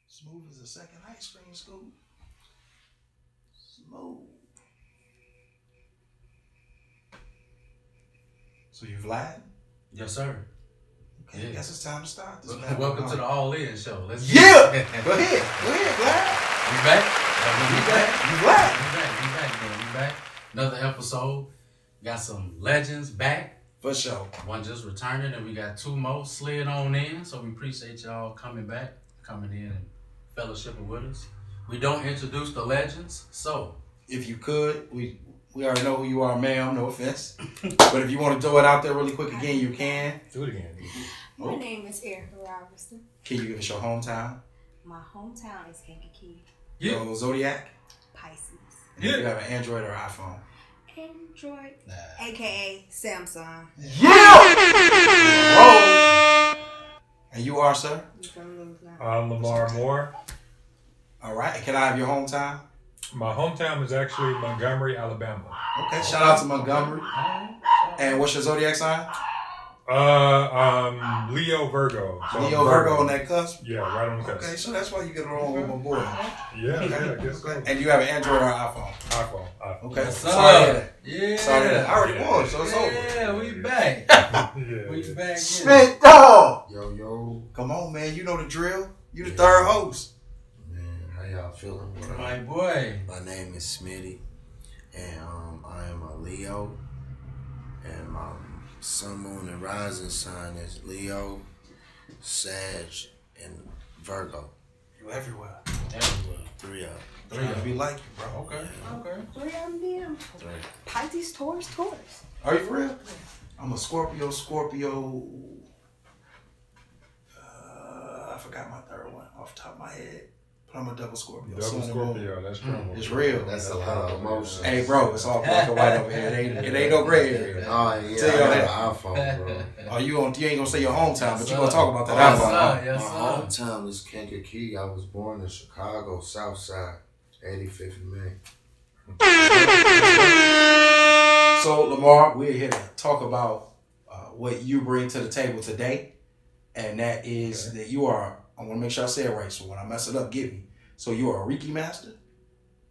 Smooth as a second ice cream scoop. Smooth. So you Vlad? Yes, sir. Okay, I guess it's time to start this. Welcome to the All In Show. Let's Go ahead, Vlad. We back? You Vlad. We back. Another episode. Got some legends back. For sure. One just returning, and we got two more slid on in. So we appreciate y'all coming in and fellowshipping with us. We don't introduce the legends, so if you could, we already know who you are, ma'am. No offense, but if you want to throw it out there really quick again, you can. Do it again. My name is Erica Robertson. Can you give us your hometown? My hometown is Kankakee. Yeah. Your zodiac? Pisces. And if you have an Android or iPhone? Android, aka Samsung. Yeah. Roll. And you are, sir? I'm Lemar Moore. All right. And can I have your hometown? My hometown is actually Montgomery, Alabama. Okay. Shout out to Montgomery. And what's your zodiac sign? Leo Virgo. So Leo Virgo on that cusp? Yeah, right on the cusp. Okay, so that's why you get along with my boy. Yeah, I guess so. And you have an Android or iPhone? iPhone. Okay. Yes, Sorry to hear that. Yeah. Sorry to hear that. I already won, so it's over. Yeah, we back. Yeah. We back. Smith dog. Yo. Come on, man. You know the drill. You the third host. Man, how y'all feeling? My boy. My name is Smitty, and I am a Leo, and my sun, moon, and rising sign is Leo, Sag, and Virgo. You everywhere. Three of them. Trying to be like you, bro. Okay. Three of them. Three. Pisces, Taurus. Are you for real? I'm a Scorpio. I forgot my third one off the top of my head. But I'm a double Scorpio. Double Scorpio, that's trouble. It's real. That's a lot of emotions. Hey, bro, it's all black and white over here. It ain't no gray area. Oh, yeah, Tell you I that. got an iPhone, bro. Oh, you ain't gonna say your hometown, but you gonna talk about that iPhone. Yes, My hometown is Kankakee. I was born in Chicago, South Side, 85th and Main. So, Lemar, we're here to talk about what you bring to the table today, and that is that you are, I want to make sure I say it right, so when I mess it up, get me. So you are a Reiki master?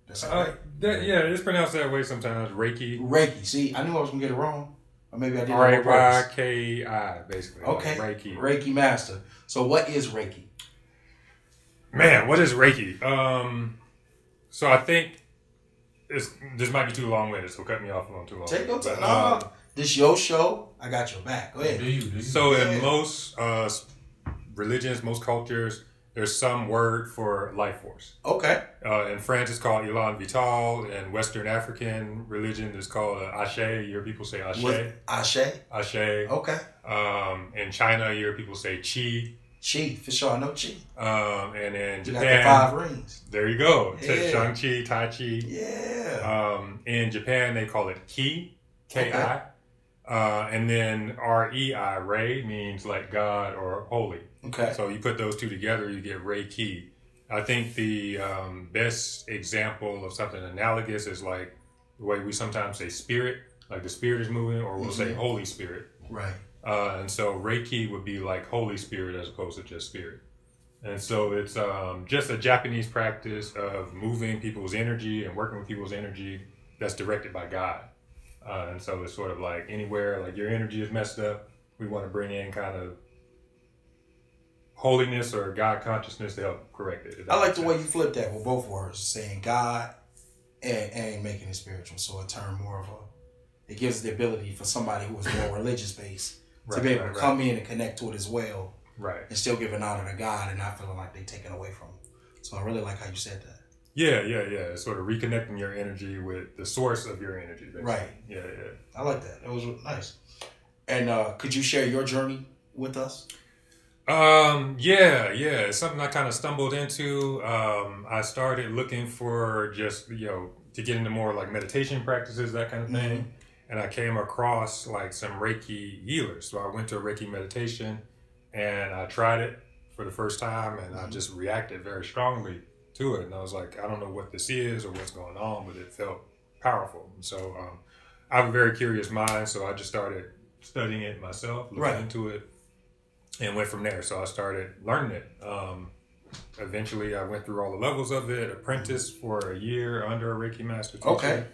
That's right. Yeah, it's pronounced that way sometimes. Reiki. Reiki. See, I knew I was going to get it wrong, or maybe I did it on purpose. Ryki, basically. Okay, like Reiki. Reiki master. So what is Reiki? Man, what is Reiki? So I think this might be too long-winded, so cut me off if I'm too long. Take your time. No, this your show. I got your back. Go ahead. Do you? So in most religions, most cultures, there's some word for life force. Okay. In France, it's called Elan Vital. In Western African religion, it's called Ashe. You hear people say Ashe. Ashe? Ashe. Okay. In China, you hear people say Qi. Qi, for sure. I know Qi. And in You Japan, got the 5 rings. there you go. Yeah. Shang-Chi, Tai Chi. Yeah. In Japan, they call it Ki, Ki. Okay. And then Rei, Rei means like God or holy. Okay. So you put those two together, you get Reiki. I think the best example of something analogous is like the way we sometimes say spirit, like the spirit is moving, or we'll say Holy Spirit. Right. And so Reiki would be like Holy Spirit as opposed to just spirit. And so it's just a Japanese practice of moving people's energy and working with people's energy that's directed by God. And so it's sort of like anywhere like your energy is messed up, we want to bring in kind of holiness or God consciousness to help correct it. I like the way you flip that with both words, saying God and making it spiritual. So it turned more of it gives the ability for somebody who is more religious based to be able to come in and connect to it as well. Right. And still give an honor to God and not feeling like they're taken away from it. So I really like how you said that. Yeah. It's sort of reconnecting your energy with the source of your energy, basically. Right. Yeah. I like that. It was nice. And could you share your journey with us? Yeah. It's something I kind of stumbled into. I started looking for just, to get into more like meditation practices, that kind of thing. Mm-hmm. And I came across like some Reiki healers. So I went to a Reiki meditation and I tried it for the first time and I just reacted very strongly to it. And I was like, I don't know what this is or what's going on, but it felt powerful. And so I have a very curious mind. So I just started studying it myself, looking into it. and went from there. So I started learning it. Eventually, I went through all the levels of it, apprenticed for a year under a Reiki master teacher. Okay.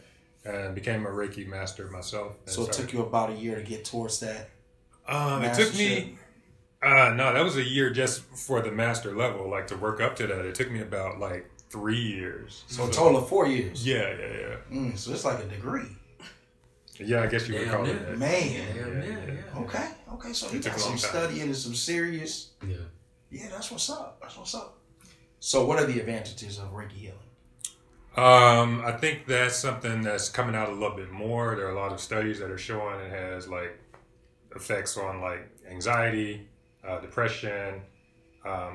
And became a Reiki master myself. So it took you about a year to get towards that? It took me... no, that was a year just for the master level, like to work up to that. It took me about like 3 years. So a total of 4 years? Yeah. So it's like a degree. Yeah, I guess you would call it that. Man. Yeah. Okay. So you got some studying and some serious. Yeah. Yeah, that's what's up. So what are the advantages of Reiki healing? I think that's something that's coming out a little bit more. There are a lot of studies that are showing it has like effects on like anxiety, depression,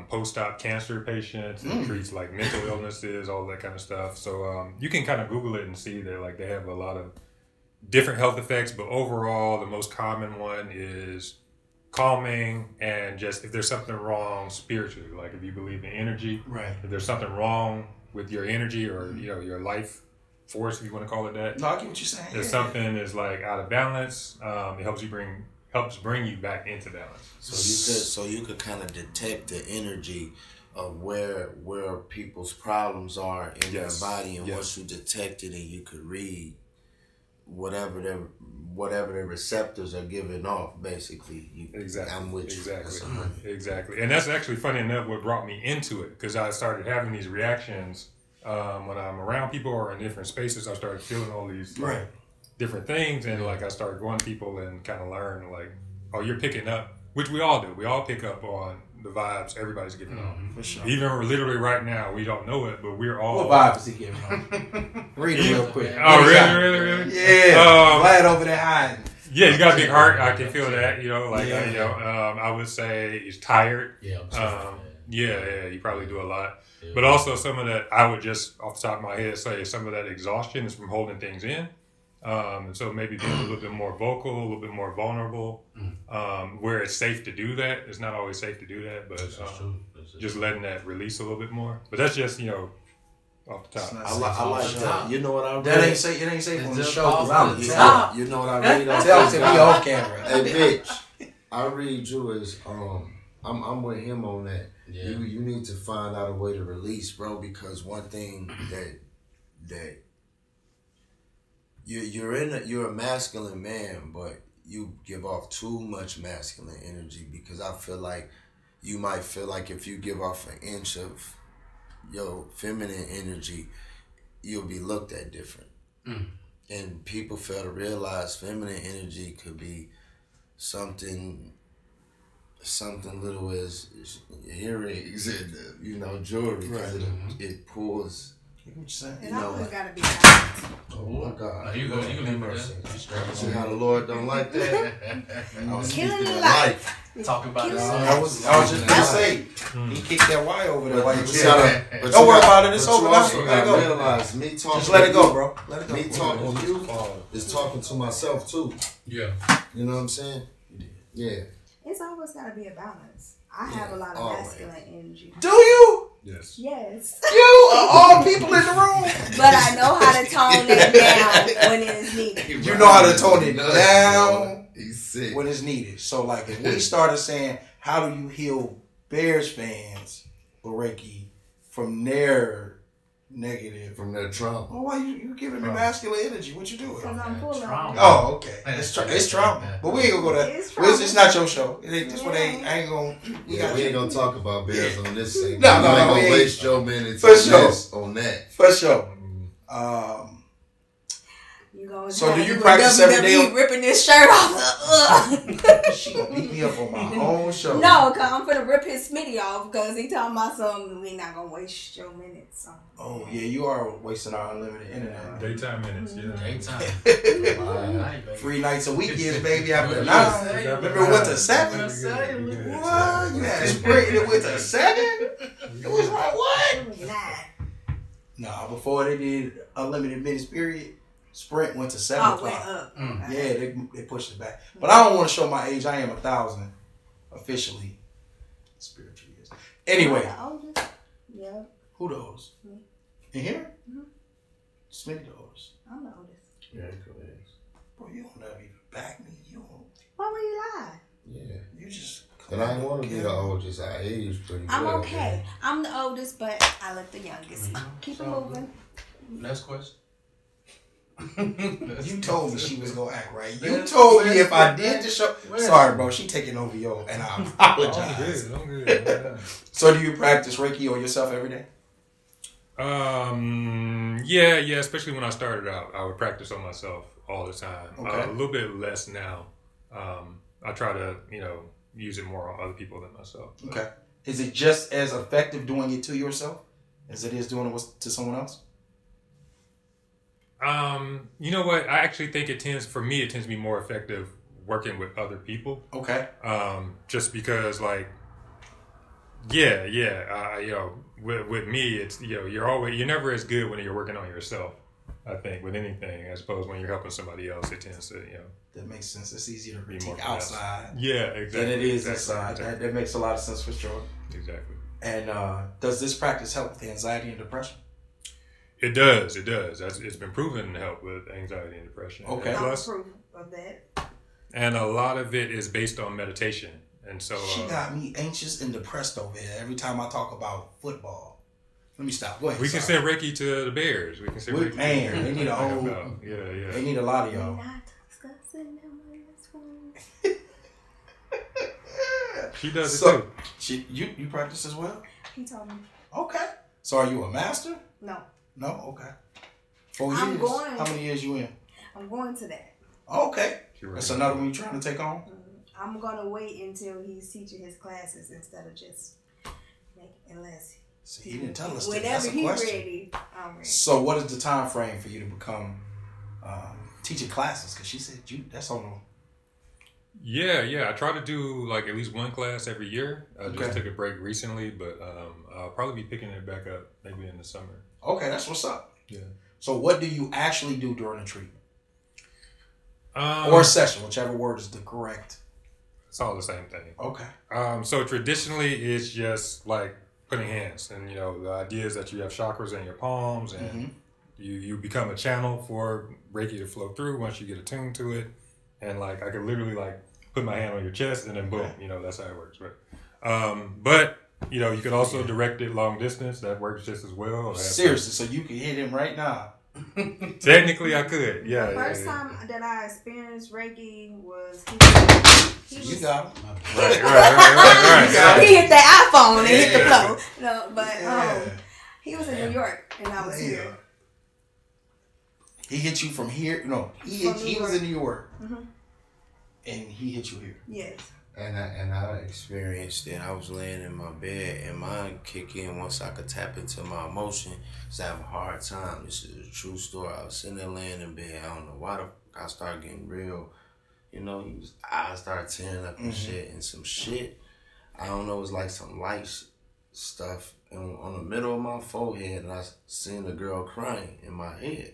post-op cancer patients. It treats like mental illnesses, all that kind of stuff. So you can kind of Google it and see that like they have a lot of different health effects, but overall the most common one is calming, and just if there's something wrong spiritually, like if you believe in energy, right? If there's something wrong with your energy or your life force, if you want to call it that. No, I get what you're saying. If something is like out of balance, it helps bring you back into balance. So you could kind of detect the energy of where people's problems are in their body, and once you detect it, and you could read whatever their receptors are giving off, basically. Exactly. I'm with you. Exactly. And that's actually funny enough what brought me into it, because I started having these reactions when I'm around people or in different spaces. I started feeling all these different things, and like I started going to people and kind of learn like, oh, you're picking up, which we all do. We all pick up on the vibes everybody's giving off. For sure. Even literally right now, we don't know it, but we're all... What vibe is he giving off? Read it real quick. Oh, really? Yeah. Glad over there hiding. Yeah, he's got a big heart. I can feel that, I would say he's tired. Yeah, you probably do a lot. Yeah. But also some of that, I would just, off the top of my head, say some of that exhaustion is from holding things in. And so maybe being a little bit more vocal, a little bit more vulnerable, where it's safe to do that. It's not always safe to do that, but just letting that release a little bit more. But that's just, off the top. I like that. You know what I read? It ain't safe on the show. You know what I read? Tell him to be off camera. Hey, bitch. I read you as, I'm with him on that. Yeah. You need to find out a way to release, bro, because one thing that you're a masculine man, but you give off too much masculine energy, because I feel like you might feel like if you give off an inch of your feminine energy, you'll be looked at different. And people fail to realize feminine energy could be something little as earrings and jewelry, because it pulls. And I always gotta be balanced. Oh my God! You can leave that. See how the Lord don't like that? I was killing speaking the life. Talk about it. I was just gonna say he kicked that Y over there. While you But don't worry about it. It's over now. You gotta realize me talking. Just let it go, bro. Let it go. Me talking to you is talking to myself too. Yeah. You know what I'm saying? Yeah. It's always gotta be a balance. I have a lot of masculine energy. Do you? Yes. Yes. You are all people in the room. But I know how to tone it down when it is needed. You know how to tone it down He's sick. when it's needed. So, like, if we started saying, how do you heal Bears fans with Reiki from their negative, from their trauma? well, why you giving me masculine energy? What you doing? Because I'm full of Trauma. Oh, okay. It's trauma. But we ain't gonna go there. It's not your show. It ain't, this one ain't, I ain't gonna. We ain't gonna talk about Bears on this segment. No, we ain't gonna we waste your minutes on that. For sure. So do you practice every day? Ripping this shirt off. She gonna beat me up on my own show. No, because I'm finna rip his Smitty off because he talking about something we not gonna waste your minutes on. Oh yeah, you are wasting our unlimited internet. Daytime minutes, Daytime. Free nights and weekends, baby. After 9. Remember it went to 7. What? You had Sprint and it went to 7. It was like what? 9. Nah, before they did unlimited minutes period, Sprint went to 7 o'clock. Went up. Yeah, they pushed it back. But I don't want to show my age. I am 1,000 officially. Spiritually, yes. Anyway. The oldest? Yeah. Who the oldest? Me. In here? Smitty the oldest. I'm the oldest. Yeah, correct. Bro, you don't never even back me. You don't. Why would you lie? Yeah. You just And I didn't want to be the oldest. I aged pretty good. I'm okay. Man. I'm the oldest, but I look the youngest. Keep it moving. Next question. You told me she was gonna act right. You told me if I did the show. Sorry, bro. She taking over yo, and I apologize. I'm good. So, do you practice Reiki on yourself every day? Yeah. Especially when I started out, I would practice on myself all the time. Okay. A little bit less now. I try to, use it more on other people than myself. Okay. Is it just as effective doing it to yourself as it is doing it to someone else? You know what? I actually think it tends to be more effective working with other people. Okay. Just because, with me, it's you're never as good when you're working on yourself. I think with anything, as opposed when you're helping somebody else, it tends to That makes sense. It's easier to be critique more outside. Yeah, exactly. Than it is exactly. inside. That makes a lot of sense for sure. Exactly. And does this practice help with anxiety and depression? It does. It's been proven to help with anxiety and depression. Okay. And I'm plus, proof of that. and a lot of it is based on meditation. And so She got me anxious and depressed over here every time I talk about football. Let me stop. Go ahead. we can send Reiki to the Bears. We can send Reiki to the Bears. They need a whole. Yeah. They need a lot of y'all. We're not discussing them on this one. She does it So, too. you practice as well? He told me. Okay. So are you a master? No. No? Okay. 4 years? I'm going. How many years you in? I'm going to that. Okay. That's another one you trying to take on? I'm going to wait until he's teaching his classes instead of just unless. See, he didn't tell us that. Whenever That's a he's question. ready, I'm ready. So what is the time frame for you to become teaching classes? Because she said that's on the... Yeah. I try to do like at least one class every year. I Okay. just took a break recently, but I'll probably be picking it back up maybe in the summer. Okay, that's what's up. Yeah. So what do you actually do during the treatment? Or session, whichever word is the correct. It's all the same thing. Okay. So traditionally, it's just like putting hands, and the idea is that you have chakras in your palms, and you become a channel for Reiki to flow through once you get attuned to it. And like I could literally like put my hand on your chest, and then boom, that's how it works, right? But you can also direct it long distance. That works just as well. Seriously, so you can hit him right now. Technically, I could. Yeah. The first time that I experienced Reiki was You got him. Right. He hit that iPhone and hit the flow. No, but he was in New York and I was here. He hit you from here. No, he was in New York, and he hit you here. Yes. And I experienced it. I was laying in my bed, and mine kick in once I could tap into my emotion. Cause I have a hard time. This is a true story. I was sitting there laying in bed. I don't know why I started getting real. I started tearing up and shit, and some shit. I don't know. It was like some light stuff on the middle of my forehead, and I seen a girl crying in my head.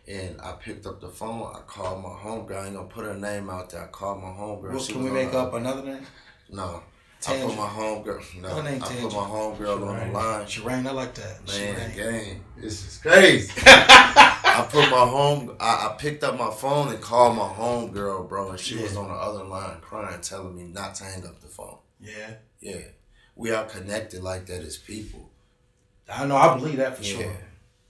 And I picked up the phone. I called my homegirl. I ain't gonna put her name out there. I called my homegirl. Well, can we make up another name? No. Tangent. I put my homegirl. No. Her name I Tangent. put my homegirl on the line. Shireen, I like that. Man, gang, this is crazy. I picked up my phone and called my homegirl, bro, and she was on the other line crying, telling me not to hang up the phone. Yeah. We are connected like that as people. I know. I believe that for sure.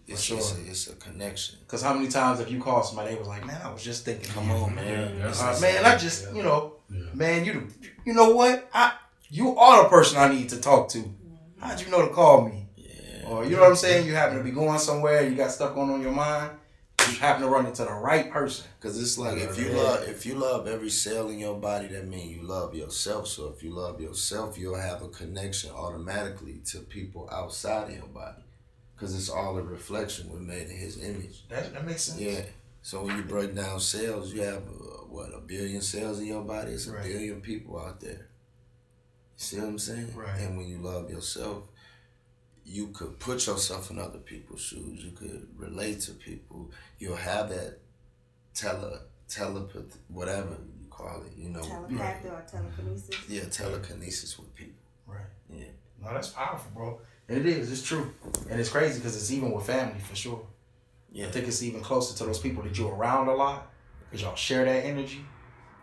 It's a connection. Because how many times have you called somebody, they was like, man, I was just thinking. Come on, man. Man, I just, man, you know what? You are the person I need to talk to. How'd you know to call me? Yeah. Or, you know what I'm saying? You happen to be going somewhere, you got stuff going on in your mind, you happen to run into the right person. Because it's like, if you love every cell in your body, that means you love yourself. So if you love yourself, you'll have a connection automatically to people outside of your body. Because it's all a reflection we're made in his image. That makes sense. Yeah. So when you break down cells, you have, 1 billion cells in your body? It's a billion people out there. You see what I'm saying? Right. And when you love yourself, you could put yourself in other people's shoes. You could relate to people. You'll have that telepathy, whatever you call it, Telepathy or telekinesis. Yeah, telekinesis with people. Right. Yeah. No, that's powerful, bro. And it is. It's true. And it's crazy because it's even with family, for sure. Yeah. I think it's even closer to those people that you're around a lot because y'all share that energy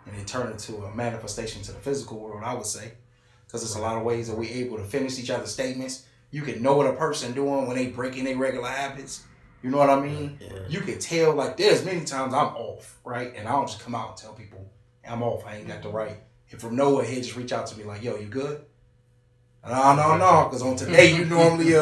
and they turn into a manifestation to the physical world, I would say. because it's a lot of ways that we're able to finish each other's statements. You can know what a person doing when they breaking their regular habits. You know what I mean? Yeah. You can tell, like, there's many times I'm off, right? And I don't just come out and tell people I'm off. I ain't got the right. And from nowhere, he'll just reach out to me like, yo, you good? No, because on today, you normally,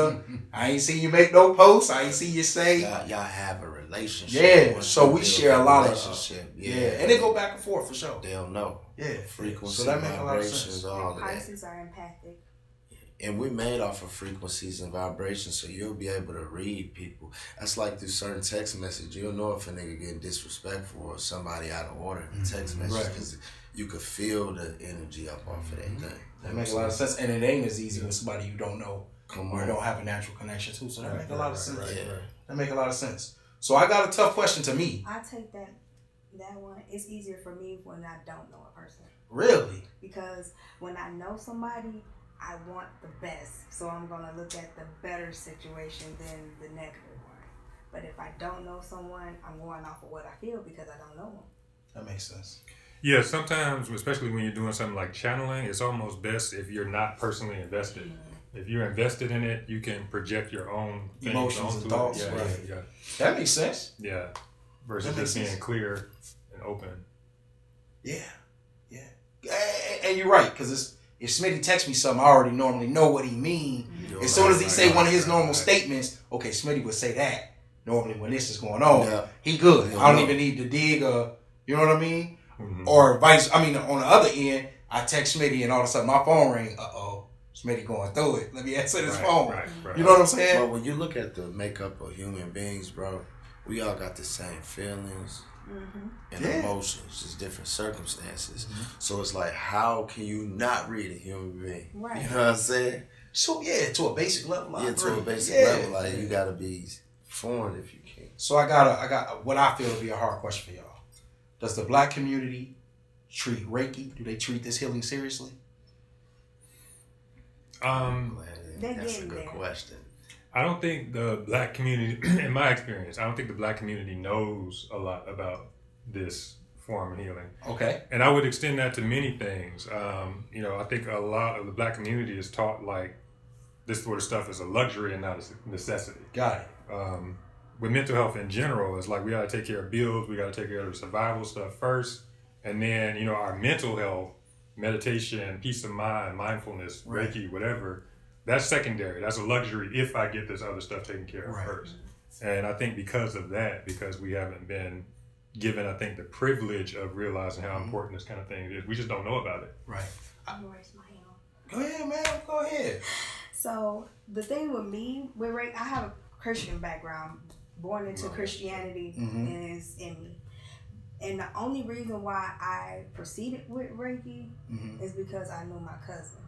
I ain't seen you make no posts. I ain't seen you say. Y'all have a relationship. Yeah, so we share a lot of relationship. Yeah, and they go back and forth for sure. They'll know. Yeah, Frequency, so that makes a lot of vibrations, sense. all of that. Pisces are empathic. And we're made off of frequencies and vibrations, so you'll be able to read people. That's like through certain text messages. You'll know if a nigga getting disrespectful or somebody out of order in text messages because you could feel the energy up off of that thing. That makes a lot of sense, and it ain't as easy with somebody you don't know Come or on. don't have a natural connection to. So that makes a lot of sense. right. That make a lot of sense. So I got a tough question to me. I take that one. It's easier for me when I don't know a person. Really? Because when I know somebody, I want the best. So I'm going to look at the better situation than the negative one. But if I don't know someone, I'm going off of what I feel because I don't know them. That makes sense. Yeah, sometimes, especially when you're doing something like channeling, it's almost best if you're not personally invested. Mm-hmm. If you're invested in it, you can project your own things Emotions and onto thoughts, it. right. Yeah. That makes sense. Yeah. Versus That makes just being sense. clear and open. Yeah. And you're right, because if Smitty texts me something, I already normally know what he mean. You're As soon as he right, say right, one of his right, normal right. statements, okay, Smitty would say that normally when this is going on. Yeah. He good. Yeah, I don't no. even need to dig or, you know what I mean? Mm-hmm. Or on the other end, I text Smitty and all of a sudden my phone ring. Smitty going through it. Let me answer this phone. Right. You know what I'm saying? But when you look at the makeup of human beings, bro, we all got the same feelings and emotions, just different circumstances. So it's like, how can you not read a human being? Right. You know what I'm saying? So yeah, to a basic level. I Yeah, agree. to a basic Yeah. level, like you gotta be foreign if you can. So I got what I feel to be a hard question for y'all. Does the black community treat Reiki? Do they treat this healing seriously? They're That's a getting good there. question. I don't think the black community, in my experience, I don't think the black community knows a lot about this form of healing. Okay. And I would extend that to many things. I think a lot of the black community is taught like this sort of stuff is a luxury and not a necessity. Got it. With mental health in general, it's like we got to take care of bills, we got to take care of the survival stuff first, and then our mental health, meditation, peace of mind, mindfulness, Right. Reiki, whatever, that's secondary. That's a luxury if I get this other stuff taken care of Right. first. And I think because of that, because we haven't been given, I think, the privilege of realizing how important this kind of thing is, we just don't know about it. Right. I'm gonna raise my hand. Go ahead, man. Go ahead. So the thing with me, I have a Christian background, born into Christianity, and it's in me. And the only reason why I proceeded with Reiki is because I know my cousin.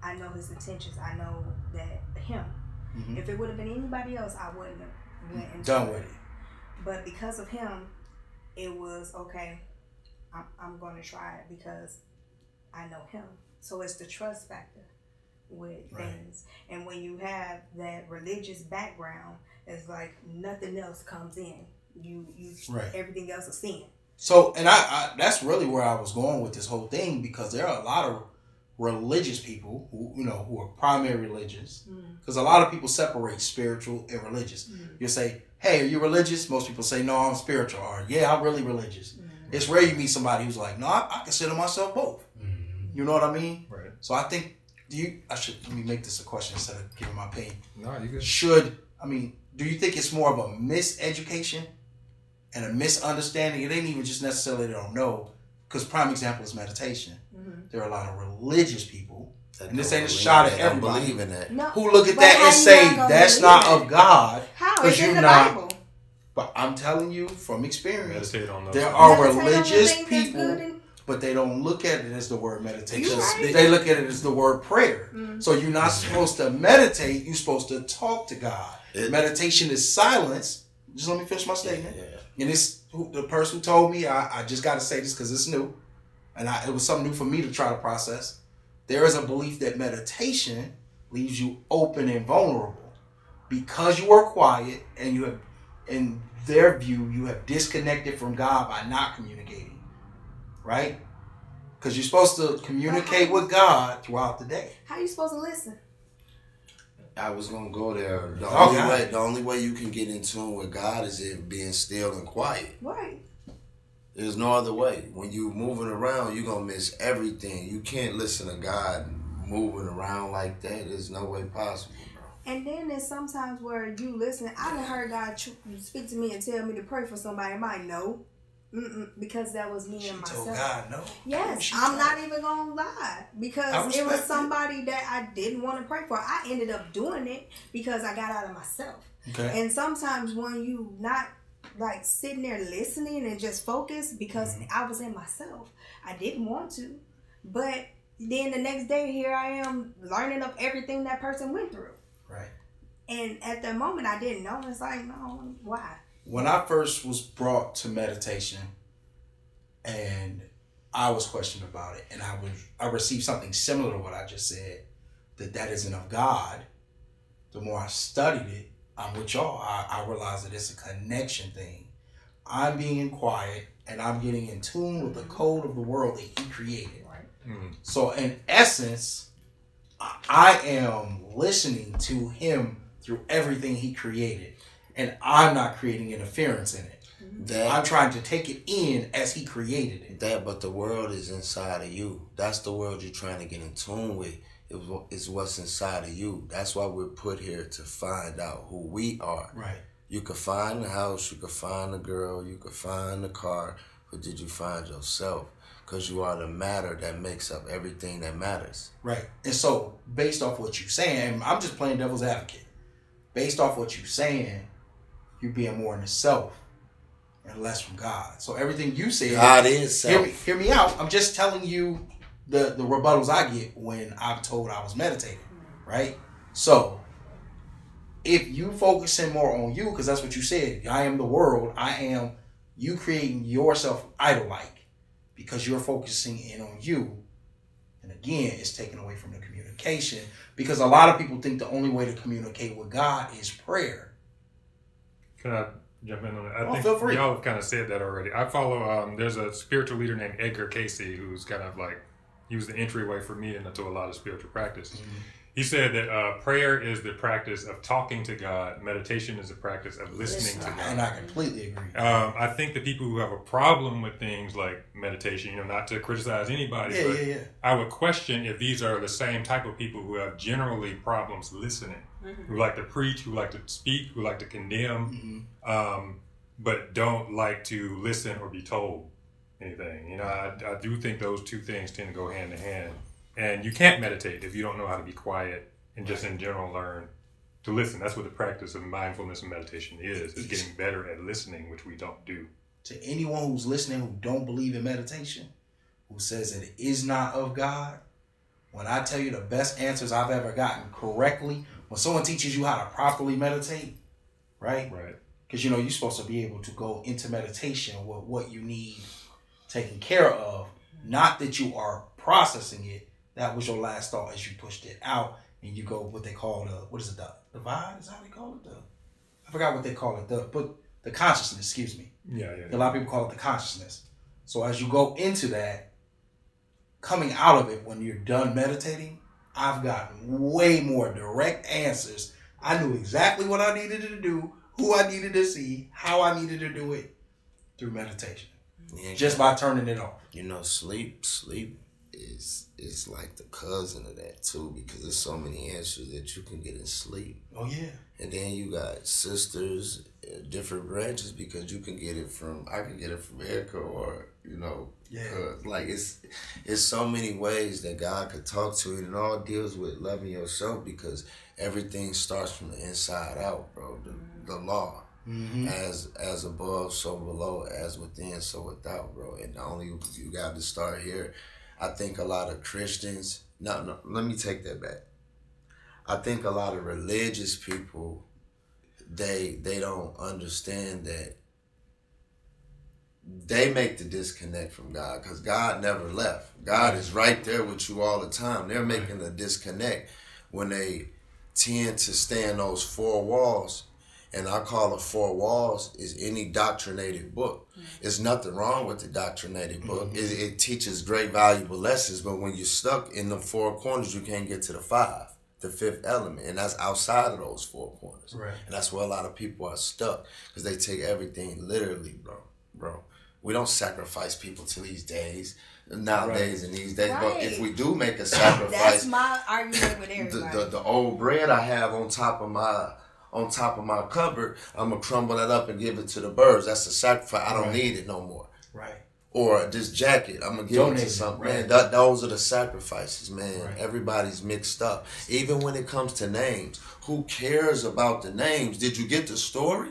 I know his intentions. I know that him. If it would have been anybody else, I wouldn't have went into Done it. with it. But because of him, it was okay. I'm going to try it because I know him. So it's the trust factor with things. And when you have that religious background, it's like nothing else comes in. You everything else is sin. So, and I that's really where I was going with this whole thing, because there are a lot of religious people who are primary religious, because a lot of people separate spiritual and religious. You say, hey, are you religious? Most people say, no, I'm spiritual, or yeah, I'm really religious. It's rare you meet somebody who's like, no, I consider myself both. You know what I mean? Right. So I think let me make this a question instead of giving my opinion. No, you good. Do you think it's more of a miseducation and a misunderstanding? It ain't even just necessarily they don't know, because prime example is meditation. There are a lot of religious people, and this ain't a shot at everybody, believe in that. No, who look at but that how and you say not gonna that's believe not that? of God. How? Because It's in you're the not. Bible. But I'm telling you from experience, Meditate on those there things. are Meditate on the religious things that's people, good and- but they don't look at it as the word meditation. You right. They look at it as the word prayer. So you're not supposed to meditate. You're supposed to talk to God. Meditation is silence. Just let me finish my statement. And it's the person who told me, I just got to say this because it's new. And it was something new for me to try to process. There is a belief that meditation leaves you open and vulnerable. Because you are quiet and you have, in their view, you have disconnected from God by not communicating. Right? Because you're supposed to communicate with God throughout the day. How you supposed to listen? I was gonna go there. Okay. The only way you can get in tune with God is it being still and quiet. Right. There's no other way. When you moving around, you're gonna miss everything. You can't listen to God moving around like that. There's no way possible, bro. And then there's sometimes where you listen. I done heard God speak to me and tell me to pray for somebody. I might know. Because that was me and myself. Told God no. Yes, I'm not even gonna lie, because it was somebody that I didn't want to pray for. I ended up doing it because I got out of myself. Okay. And sometimes when you not like sitting there listening and just focus, because I was in myself, I didn't want to, but then the next day here I am learning of everything that person went through. Right. And at that moment I didn't know. It's like, no, why? When I first was brought to meditation, and I was questioned about it, and I received something similar to what I just said, that isn't of God. The more I studied it, I'm with y'all. I realized that it's a connection thing. I'm being quiet, and I'm getting in tune with the code of the world that He created. Right. Mm-hmm. So in essence, I am listening to Him through everything He created. And I'm not creating interference in it. I'm trying to take it in as He created it. But the world is inside of you. That's the world you're trying to get in tune with. It's what's inside of you. That's why we're put here, to find out who we are. Right. You could find the house, you could find the girl, you could find the car, but did you find yourself? Because you are the matter that makes up everything that matters. Right. And so, based off what you're saying, I'm just playing devil's advocate. Based off what you're saying, you're being more in the self and less from God. So everything you said, God is self. Hear me out. I'm just telling you the rebuttals I get when I'm told I was meditating, right? So if you focusing more on you, because that's what you said, I am the world, I am you creating yourself idol-like because you're focusing in on you. And again, it's taken away from the communication, because a lot of people think the only way to communicate with God is prayer. Can I jump in on that? I think feel free. y'all have kind of said that already. I follow, there's a spiritual leader named Edgar Casey who's kind of like, he was the entryway for me into a lot of spiritual practices. Mm-hmm. He said that prayer is the practice of talking to God. Meditation is the practice of listening to God. And I completely agree. I think the people who have a problem with things like meditation, not to criticize anybody, but I would question if these are the same type of people who have generally problems listening, who like to preach, who like to speak, who like to condemn, but don't like to listen or be told anything. I do think those two things tend to go hand in hand. And you can't meditate if you don't know how to be quiet and just in general learn to listen. That's what the practice of mindfulness and meditation is getting better at listening, which we don't do. To anyone who's listening who don't believe in meditation, who says that it is not of God, when I tell you the best answers I've ever gotten correctly, when someone teaches you how to properly meditate, right? Right. Because you're supposed to be able to go into meditation with what you need taken care of, not that you are processing it. That was your last thought as you pushed it out, and you go what they call the divide? Is that how they call it? I forgot what they call it. The consciousness, excuse me. Yeah. A lot of people call it the consciousness. So as you go into that, coming out of it when you're done meditating, I've gotten way more direct answers. I knew exactly what I needed to do, who I needed to see, how I needed to do it through meditation. Yeah, just by turning it off. Sleep is like the cousin of that too, because there's so many answers that you can get in sleep. Oh yeah. And then you got sisters, different branches, because I can get it from Erica, or like it's so many ways that God could talk to you, and it all deals with loving yourself, because everything starts from the inside out, bro. The law. Mm-hmm. As above, so below, as within, so without, bro. And only you got to start here. I think a lot of Christians, no, let me take that back. I think a lot of religious people, they don't understand that they make the disconnect from God, because God never left. God is right there with you all the time. They're making a disconnect when they tend to stay in those four walls And I call the four walls is any doctrinated book. There's nothing wrong with the doctrinated book. It teaches great valuable lessons, but when you're stuck in the four corners, you can't get to the fifth element, and that's outside of those four corners. Right. And that's where a lot of people are stuck because they take everything literally, bro. We don't sacrifice people to these days. Nowadays in these days, but if we do make a sacrifice, that's my argument with everybody. The old bread I have on top of my cupboard, I'm gonna crumble that up and give it to the birds. That's a sacrifice. I don't need it no more. Right. Or this jacket, I'm gonna give it to something. Man, those are the sacrifices, man. Right. Everybody's mixed up. Even when it comes to names, who cares about the names? Did you get the story?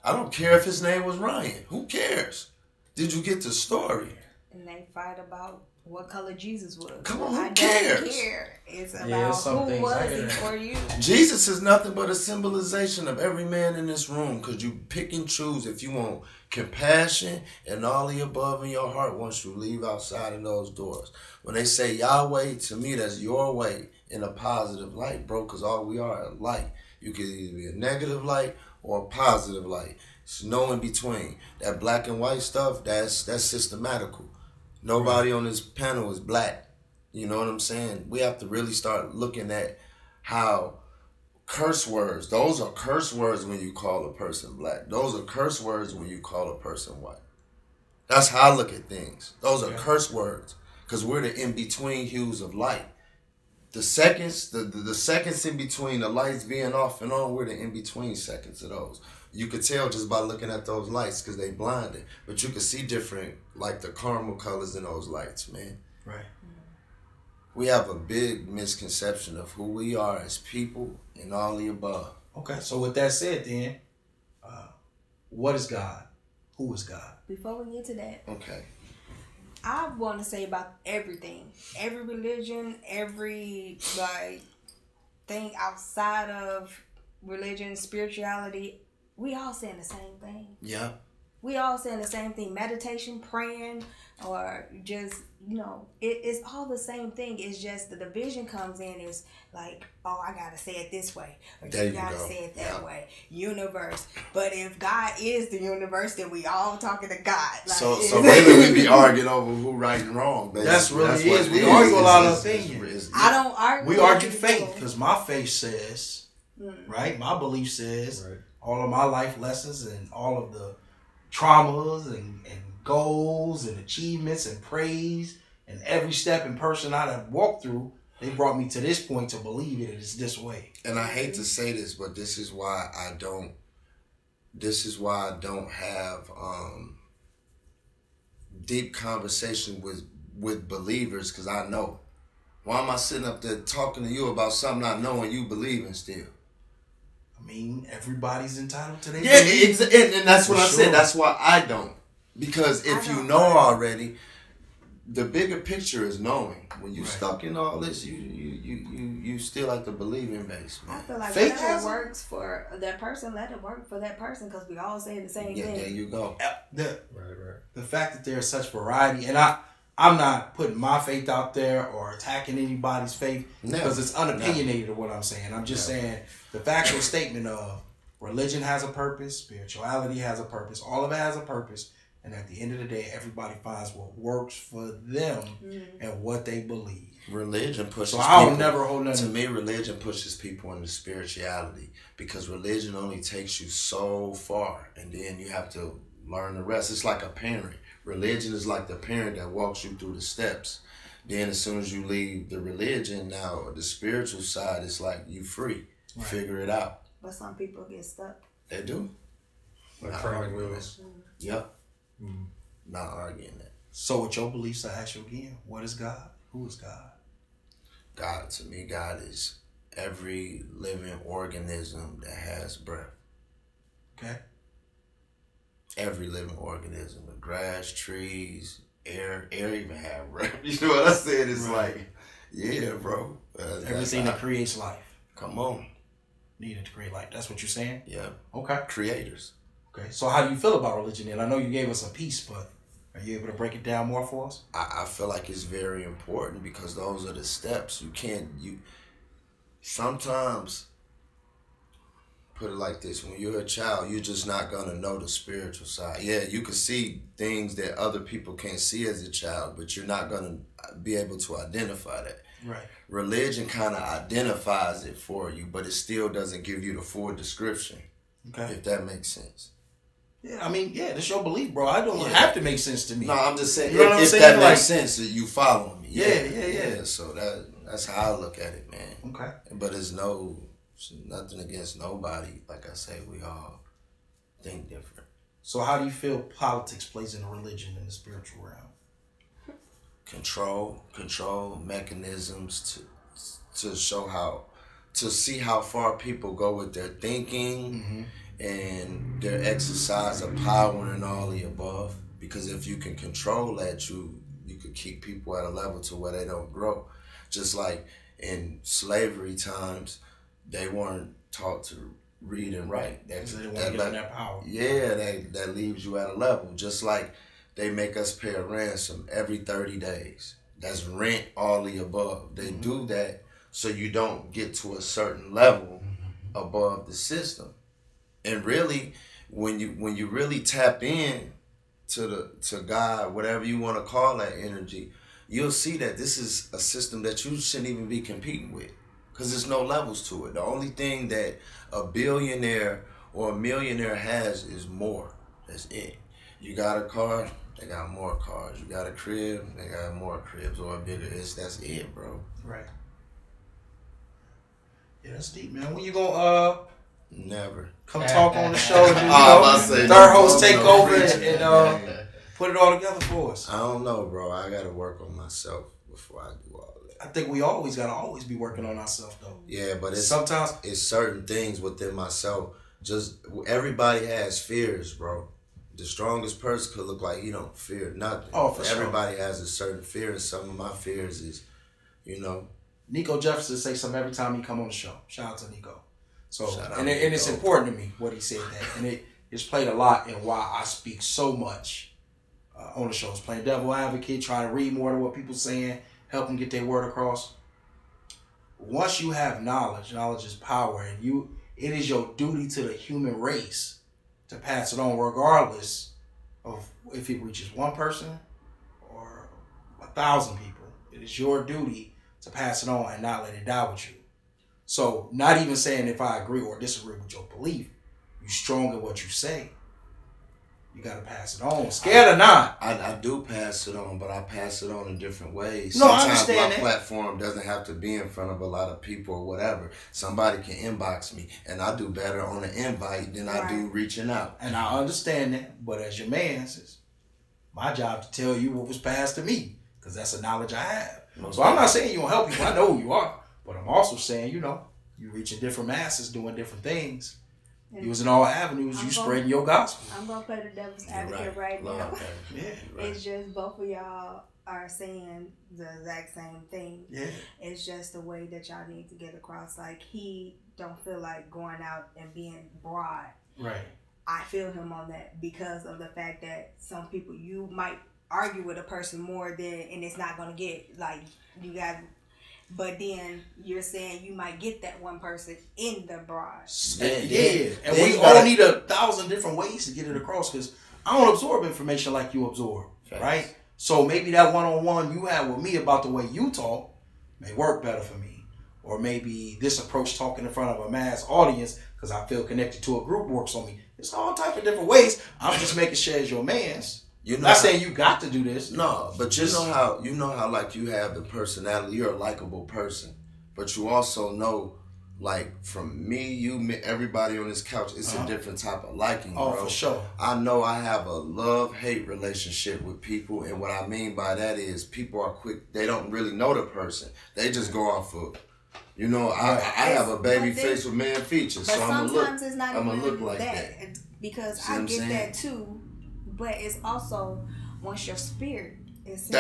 I don't care if his name was Ryan. Who cares? Did you get the story? And they fight about what color Jesus was. Come on, I who cares? don't care. It's about who was he for you. Jesus is nothing but a symbolization of every man in this room, because you pick and choose if you want compassion and all the above in your heart once you leave outside of those doors. When they say Yahweh, to me, that's your way in a positive light, bro, because all we are is light. You can either be a negative light or a positive light. There's no in between. That black and white stuff, that's systematical. Nobody on this panel is black. You know what I'm saying? We have to really start looking at how curse words, those are curse words when you call a person black. Those are curse words when you call a person white. That's how I look at things. Those are curse words, because we're the in-between hues of light. The seconds, the seconds in between the lights being off and on, we're the in-between seconds of those. You could tell just by looking at those lights because they blinded. But you could see different, like the caramel colors in those lights, man. Right. We have a big misconception of who we are as people and all the above. Okay, so with that said then, what is God? Who is God? Before we get to that, okay, I want to say about everything. Every religion, every thing outside of religion, spirituality, we all saying the same thing. Yeah. We all saying the same thing. Meditation, praying, or just, it's all the same thing. It's just the division comes in is like, oh, I got to say it this way. Or you got to say it that way. Universe. But if God is the universe, then we all talking to God. Like, so really we be arguing over who right and wrong. Basically. That's really it is. We argue a lot of opinions. I don't argue. We argue faith, because my faith says, right? My belief says, all of my life lessons and all of the traumas and goals and achievements and praise and every step and person I have walked through, they brought me to this point to believe it is this way. And I hate to say this, but this is why I don't have deep conversation with believers, because I know. Why am I sitting up there talking to you about something I know and you believe in still? I mean, everybody's entitled to their belief. And that's what I said. That's why I don't. Because if you know already, the bigger picture is knowing. When you're stuck in all this, you still have to believe in base. Man. I feel like whatever works for that person, let it work for that person, because we all saying the same thing. Yeah, there you go. The fact that there's such variety, and I'm not putting my faith out there or attacking anybody's faith, because it's unopinionated of what I'm saying. I'm just saying the factual statement of religion has a purpose, spirituality has a purpose, all of it has a purpose. And at the end of the day, everybody finds what works for them and what they believe. Religion pushes people. So I'll never hold nothing. To me, religion pushes people into spirituality, because religion only takes you so far, and then you have to learn the rest. It's like a parent. Religion is like the parent that walks you through the steps. Then as soon as you leave the religion, now the spiritual side is like you free. Figure it out. But some people get stuck. They do. Like training wheels. Yep. Not arguing that. So with your beliefs, I ask you again, what is God? Who is God? God, to me, God is every living organism that has breath. Okay. Every living organism. The grass, trees, air even have breath. You know what I said? It's like, yeah, bro. Everything that creates life. Come on. Needed to create life. That's what you're saying? Yeah. Okay. Creators. Okay, so how do you feel about religion then? I know you gave us a piece, but are you able to break it down more for us? I feel like it's very important, because those are the steps. Sometimes put it like this: when you're a child, you're just not gonna know the spiritual side. Yeah, you can see things that other people can't see as a child, but you're not gonna be able to identify that. Right. Religion kind of identifies it for you, but it still doesn't give you the full description. Okay. If that makes sense. Yeah, I mean, yeah, that's your belief, bro. I don't have to make sense to me. No, I'm just saying, you know what I'm if saying? that Like, makes sense, that you follow me. Yeah. So that's how I look at it, man. Okay. But it's nothing against nobody. Like I say, we all think different. So how do you feel politics plays in the religion and the spiritual realm? Control mechanisms to see how far people go with their thinking and their exercise of power and all the above. Because if you can control that, you could keep people at a level to where they don't grow. Just like in slavery times, they weren't taught to read and write. They want to get that power. Yeah, that leaves you at a level. Just like they make us pay a ransom every 30 days. That's rent, all the above. They do that so you don't get to a certain level above the system. And really, when you really tap in to God, whatever you want to call that energy, you'll see that this is a system that you shouldn't even be competing with, because there's no levels to it. The only thing that a billionaire or a millionaire has is more. That's it. You got a car, they got more cars. You got a crib, they got more cribs, or a bigger. That's it, bro. Right. Yeah, that's deep, man. When you gonna Never come talk on the show and third host take over and put it all together for us? I don't know, bro. I gotta work on myself before I do all that. I think we gotta be working on ourselves, though. Yeah, but sometimes it's certain things within myself. Just everybody has fears, bro. The strongest person could look like he don't fear nothing. Oh, for sure. Everybody has a certain fear, and some of my fears is, Nico Jefferson say something every time he come on the show. Shout out to Nico. So and Nico. It's important to me what he said that, and it's played a lot in why I speak so much on the shows. Playing devil advocate, trying to read more of what people saying, help them get their word across. Once you have knowledge is power, and it is your duty to the human race to pass it on, regardless of if it reaches one person or 1,000 people. It is your duty to pass it on and not let it die with you. So, not even saying if I agree or disagree with your belief, you strong in what you say. You gotta pass it on, scared or not. I do pass it on, but I pass it on in different ways. No, I Sometimes understand my that. platform doesn't have to be in front of a lot of people or whatever. Somebody can inbox me, and I do better on an invite than I do reaching out. And I understand that, but as your man, it's my job to tell you what was passed to me, because that's the knowledge I have. So I'm not saying you don't help people. I know who you are, but I'm also saying, you reaching different masses, doing different things. Using all avenues, spreading your gospel. I'm going to play the devil's advocate right now. Yeah, right. It's just both of y'all are saying the exact same thing. Yeah. It's just the way that y'all need to get across. Like, he don't feel like going out and being broad. Right. I feel him on that because of the fact that some people, you might argue with a person more than, and it's not going to get, like, you guys... But then you're saying you might get that one person in the broad. Yeah. And we all need 1,000 different ways to get it across, because I don't absorb information like you absorb, right? So maybe that one-on-one you have with me about the way you talk may work better for me. Or maybe this approach talking in front of a mass audience because I feel connected to a group works on me. It's all type of different ways. I'm just making sure as your man's. Not saying you got to do this. No, but you know how like you have the personality. You're a likable person, but you also know, like from me, everybody on this couch, it's a different type of liking. Oh, bro. for sure. I know I have a love-hate relationship with people, and what I mean by that is people are quick. They don't really know the person. They just go off of. I have a baby face with man features, so I'm gonna look like that. Because I get that too. But it's also once your spirit is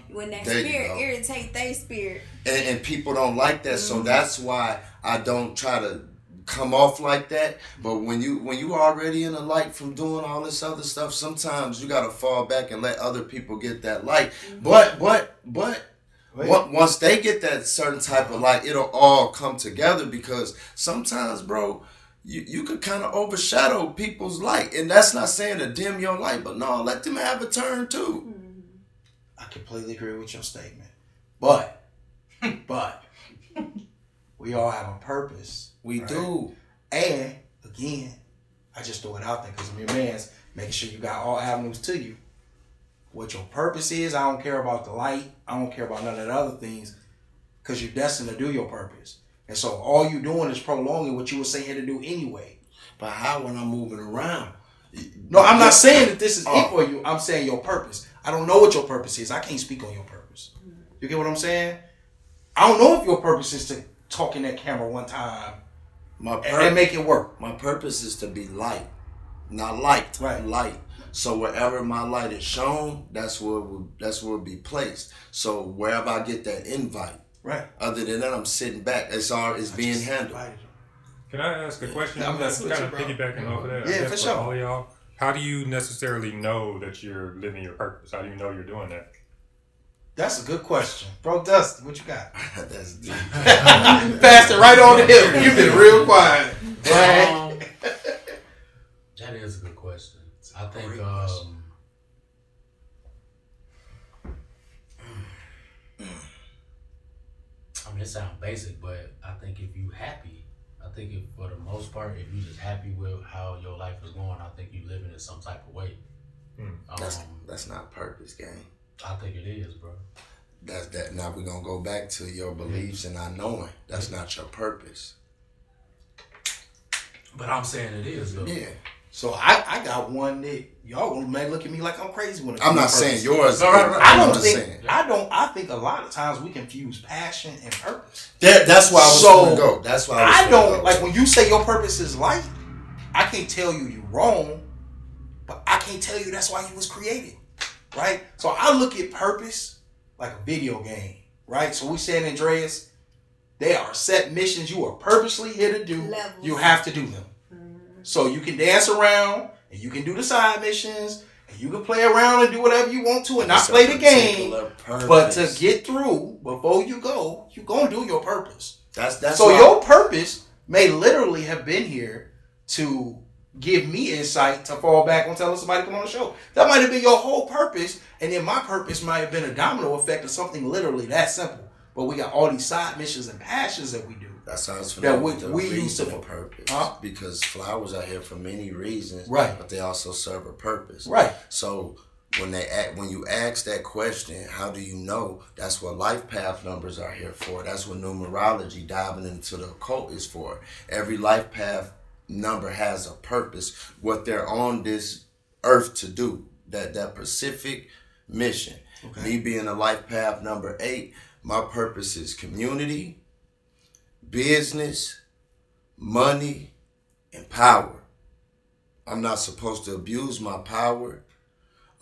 when that spirit irritates their spirit. And people don't like that, so that's why I don't try to come off like that. But when you already in the light from doing all this other stuff, sometimes you gotta fall back and let other people get that light. But once they get that certain type of light, it'll all come together, because sometimes, bro, you could kind of overshadow people's light. And that's not saying to dim your light, but no, let them have a turn too. I completely agree with your statement. But we all have a purpose. We do. And again, I just throw it out there because your man's making sure you got all avenues to you. What your purpose is, I don't care about the light. I don't care about none of the other things because you're destined to do your purpose. And so all you doing is prolonging what you were saying to do anyway. But how when I'm moving around? No, I'm not saying that this is it for you. I'm saying your purpose. I don't know what your purpose is. I can't speak on your purpose. You get what I'm saying? I don't know if your purpose is to talk in that camera one time and make it work. My purpose is to be light. Not light. Right. Light. So wherever my light is shown, that's where it will be placed. So wherever I get that invite. Right. Other than that, I'm sitting back. It's being handled. Can I ask a question? I'm That's kind of piggybacking off of that. Yeah, for sure. All of y'all, how do you necessarily know that you're living your purpose? How do you know you're doing that? That's a good question. Bro Dusty, what you got? That's deep. Passed it right on the hill. You've been real quiet. That is a good question. I think I mean, it sounds basic, but I think if you happy, I think if for the most part, if you just happy with how your life is going, I think you living in some type of way. That's not purpose, gang. I think it is, bro. That's that. Now we're gonna go back to your beliefs and not knowing. That's not your purpose. But I'm saying it is, though. Yeah. So I got one that y'all gonna make look at me like I'm crazy when it I'm comes not to saying purpose. yours. I think a lot of times we confuse passion and purpose. That's why I was gonna go. That's why I don't like when you say your purpose is light. I can't tell you you're wrong, but I can't tell you that's why you was created, right? So I look at purpose like a video game, right? So we San Andreas, they are set missions you are purposely here to do. Levels. You have to do them. So you can dance around and you can do the side missions and you can play around and do whatever you want to and not play the game. But to get through, before you go, you're going to do your purpose. That's so your purpose may literally have been here to give me insight to fall back on telling somebody to come on the show. That might have been your whole purpose, and then my purpose might have been a domino effect of something literally that simple. But we got all these side missions and passions that we do. That sounds that we use to purpose. Because flowers are here for many reasons, right? But they also serve a purpose, right? So when you ask that question, how do you know? That's what life path numbers are here for. That's what numerology, diving into the occult, is for. Every life path number has a purpose. What they're on this earth to do. That specific mission. Okay. Me being a life path number 8, my purpose is community, business, money, and power. I'm not supposed to abuse my power.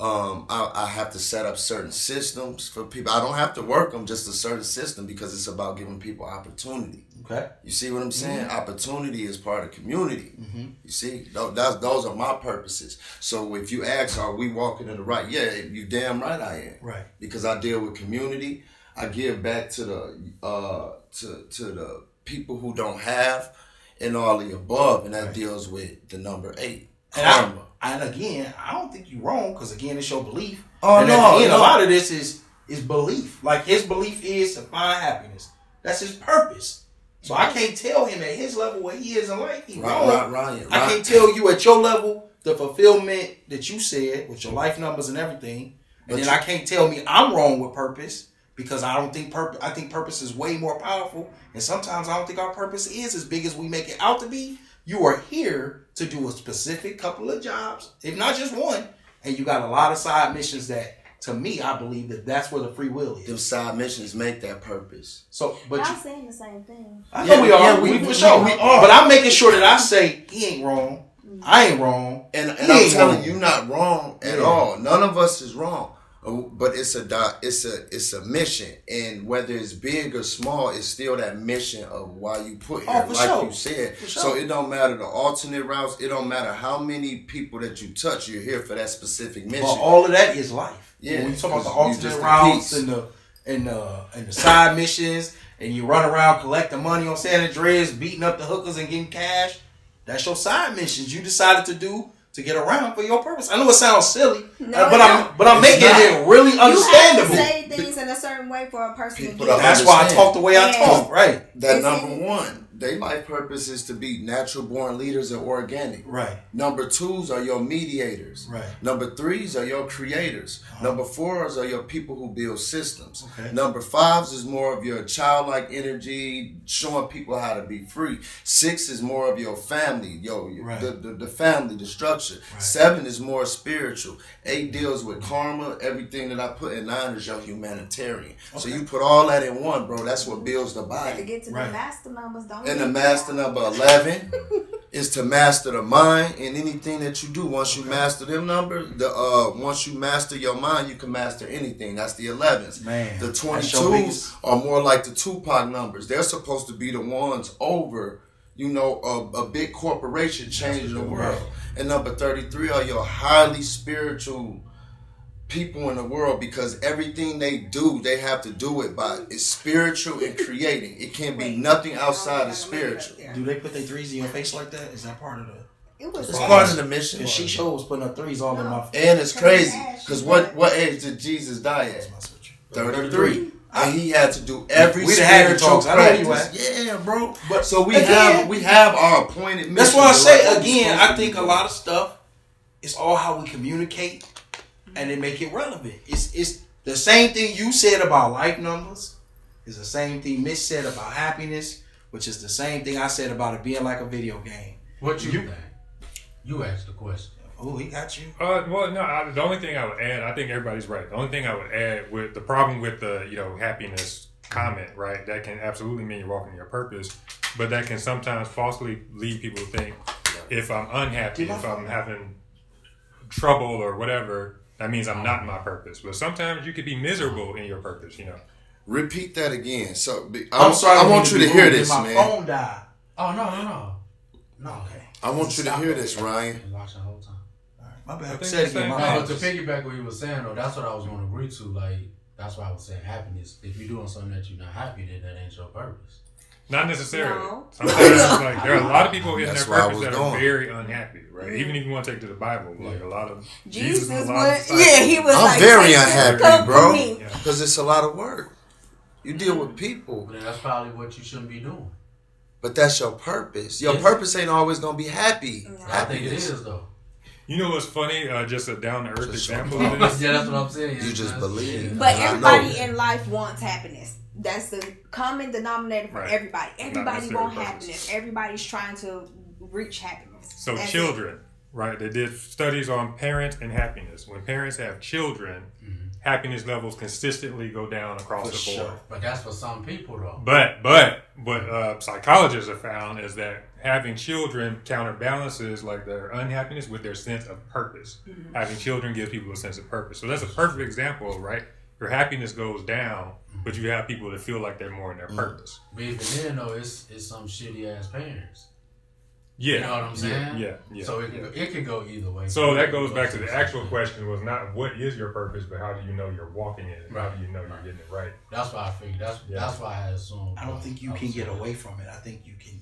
I have to set up certain systems for people. I don't have to work them, just a certain system, because it's about giving people opportunity. Okay. You see what I'm saying? Mm-hmm. Opportunity is part of community. Mm-hmm. You see? Those are my purposes. So if you ask, are we walking in the right? Yeah, you damn right I am. Right. Because I deal with community. I give back to the to the people who don't have, and all the above, and that deals with the number 8. And again, I don't think you're wrong, because again, it's your belief. Oh, and at the end, a lot of this is belief. Like, his belief is to find happiness. That's his purpose. So I can't tell him at his level where he is in life, he's wrong. Right. I can't tell you at your level the fulfillment that you said with your life numbers and everything. And then I can't tell me I'm wrong with purpose, because I don't think I think purpose is way more powerful. And sometimes I don't think our purpose is as big as we make it out to be. You are here to do a specific couple of jobs, if not just one. And you got a lot of side missions that, to me, I believe that's where the free will is. Them side missions make that purpose. So, but y'all saying the same thing. I know we are. We for sure. We are. But I'm making sure that I say he ain't wrong. I ain't wrong. And I'm telling you, not wrong at all. None of us is wrong. But it's a mission, and whether it's big or small, it's still that mission of why you put here, you said. So it don't matter the alternate routes. It don't matter how many people that you touch. You're here for that specific mission. But all of that is life. Yeah. When you talk about the alternate routes and the side missions, and you run around collecting money on San Andreas, beating up the hookers and getting cash, That's your side missions you decided to do to get around for your purpose. I know it sounds silly, No, but I'm making it really understandable. You have to say things in a certain way for a person to People get it. That's why I talk the way I talk, right? That number one, their life purpose is to be natural born leaders and organic. Right. Number 2s are your mediators. Right. Number 3s are your creators. Number 4s are your people who build systems. Okay. Number 5s is more of your childlike energy, showing people how to be free. 6 is more of your family, Right. the family, the structure. Right. 7 is more spiritual. 8 deals with karma. Everything that I put in 9 is your humanitarian. Okay. So you put all that in one, bro. That's what builds the To body. get to Right. the master numbers, don't And the leave master it number 11 is to master the mind in anything that you do. Once you master them numbers, once you master your mind, you can master anything. That's the 11s. Man, The that's your 22s biggest- are more like the Tupac numbers. They're supposed to be the ones over, a big corporation changing the world. And number 33 are your highly spiritual people in the world, because everything they do, they have to do it by it's spiritual and creating. It can't be nothing outside of spiritual. Do they put their threes in your face like that? Is that part of the? It was It's part of the mission. Because she shows putting her threes all in my face. And it's crazy because what age did Jesus die at? 33. And he had to do every We'd have had the spiritual talks. I know you practice. Yeah, bro. But So we again, have our appointed mission. That's why I Like, say what we again. supposed I to think do. a lot of stuff is all how we communicate, and they make it relevant. It's the same thing you said about life numbers. Is the same thing Mitch said about happiness, which is the same thing I said about it being like a video game. What you think? You asked the question. Oh, he got you. Well, no. The only thing I would add, I think everybody's right. The only thing I would add with the problem with the happiness comment, right? That can absolutely mean you're walking your purpose, but that can sometimes falsely lead people to think if I'm unhappy, if I'm having trouble or whatever, that means I'm not in my purpose. But sometimes you could be miserable in your purpose. Repeat that again. So I'm sorry. I want you to hear this, my man. phone died. Oh no. Okay. I want you to hear this, Ryan. Been watching the whole time. My bad. think Say it the again. same My thing. But bad. to piggyback what he was saying though, that's what I was going to agree to. Like that's why I was saying happiness. If you're doing something that you're not happy, then that ain't your purpose. Not necessarily. No. Sometimes there are a lot of people in That's their where I purpose was that going. are very unhappy, right? Even if you want to take it to the Bible, like a lot of Jesus and a lot was, of disciples. yeah, he was I'm like, very "Take unhappy, this cup bro, from me." because it's a lot of work. You deal with people, But then that's probably what you shouldn't be doing. but that's your purpose. Your Yeah. purpose ain't always gonna be happy. No. I think it Happiness. is though. You know what's funny? Just a down to earth Just example show of this. Yeah, that's what I'm saying. You just believe. But And I everybody know. in life wants happiness. That's the common denominator for Right. everybody. Everybody necessarily wants purpose. happiness. Everybody's trying to reach happiness. So That's children, right? They did studies on parent and happiness. When parents have children, happiness levels consistently go down across the board. But that's for some people though. But what psychologists have found is that having children counterbalances like their unhappiness with their sense of purpose. Having children gives people a sense of purpose. So that's a perfect example, right? Your happiness goes down, but you have people that feel like they're more in their purpose. But even then though, it's some shitty ass parents. Yeah. You know what I'm saying? Yeah. So it can go either way. So that goes back to the actual question was not what is your purpose, but how do you know you're walking in it? How do you know you're getting it right? That's why I figured. That's why I assumed. I don't think you can get away from it. I think you can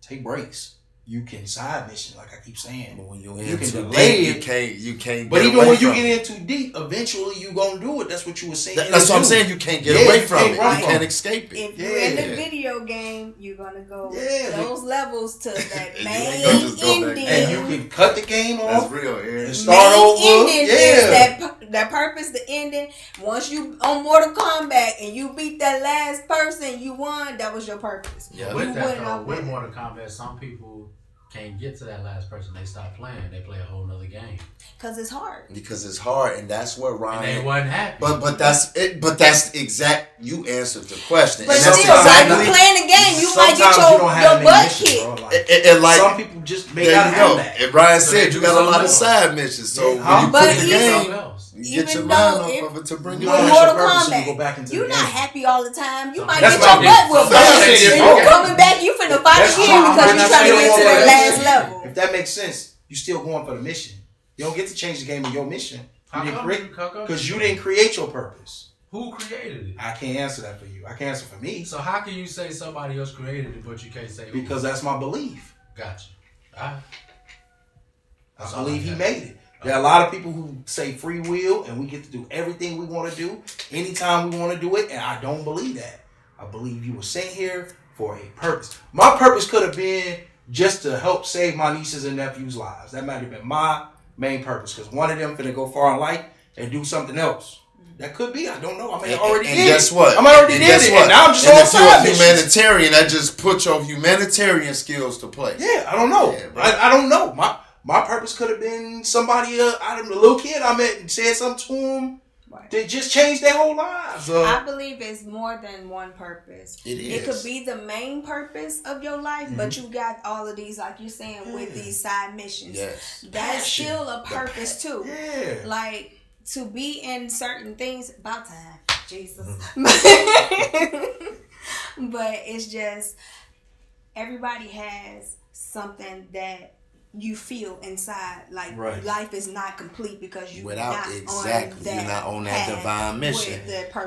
take breaks. You can side mission, like I keep saying. But when you You can too delay deep, it. you can't. But get even away when you from get it. in too deep, eventually you gonna do it. That's what you were saying. That's what I'm saying. You can't get Yeah, away you from can't it. run You from can't it. escape it. If you're in the Yeah. video game, you're gonna go Yeah. those levels to that You main ain't gonna just go back. ending. And you can cut the game That's off real, Aaron. and start main over. ending Yeah. is that purpose, the ending. Once you on Mortal Kombat and you beat that last person, you won. That was your purpose. Yeah. You With that went though, off with there. Mortal Kombat, some people can't get to that last person. They stop playing. They play a whole nother game. Cause it's hard. Because it's hard, and that's what And Ryan. they wasn't happy. But that's it. But that's exact. You answered the question. But and that's still, while you exactly. playing the game, you might get Sometimes you don't have your any butt mission, kicked. bro. Like, And like some people just may there not you have go. that. And Brian So said they you do got a lot of something else. side missions. So Yeah. when you But quit the even- game, Something else. you get Even your mind though off if- of it to bring You you find With back. your Mortal purpose and you Kombat, go back into you're the not game. happy all the time. You might That's get why your butt whooped. That's And it. you coming back, you finna fight That's again why I'm because not you trying to saying get to all that that last shit. level. If that makes sense, you still going for the mission. You don't get to change the game of your mission. Because you didn't create your purpose. Who created it? I can't answer that for you. I can answer for me So how can you say somebody else created it, but you can't say who? because that's my belief. Gotcha. I believe he made it. There are a lot of people who say free will and we get to do everything we want to do anytime we want to do it, and I don't believe that. I believe you were sent here for a purpose. My purpose could have been just to help save my nieces and nephews' lives. That might have been my main purpose, because one of them finna go far in life and do something else. That could be. I don't know. I may already did it. And guess what? I might already did it. And now I'm just on side missions. Humanitarian, that just put your humanitarian skills to play. Yeah, I don't know. Yeah, I don't know. My purpose could have been somebody, a little kid I met and said something to him. Right. They just changed their whole lives. I believe it's more than one purpose. It is. It could be the main purpose of your life, but you got all of these, like you're saying, with these side missions. Yes. That's still a purpose too. Yeah. Like, to be in certain things, about time, Jesus. But it's just, everybody has something that you feel inside, like life is not complete because you you're not on that divine mission.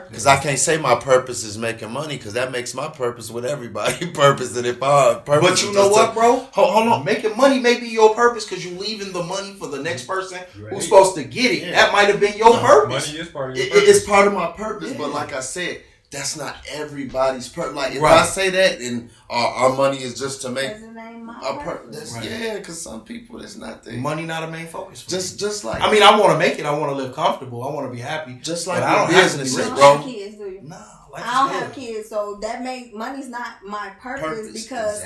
Because I can't say my purpose is making money, because that makes my purpose with everybody purpose. And if our purpose, but you know what, bro? Hold on, making money may be your purpose because you leaving the money for the next person who's supposed to get it. Yeah. That might have been your purpose. Money is part of your purpose. It's part of my purpose, but like I said, that's not everybody's purpose. Like if I say that, and our money is just to make a purpose. Yeah, because some people, it's not the money, not a main focus. Just like, I mean, I want to make it. I want to live comfortable. I want to be happy. Just like I don't businesses, have bro. Kids, do you? No, I don't have kids, so that money's not my purpose because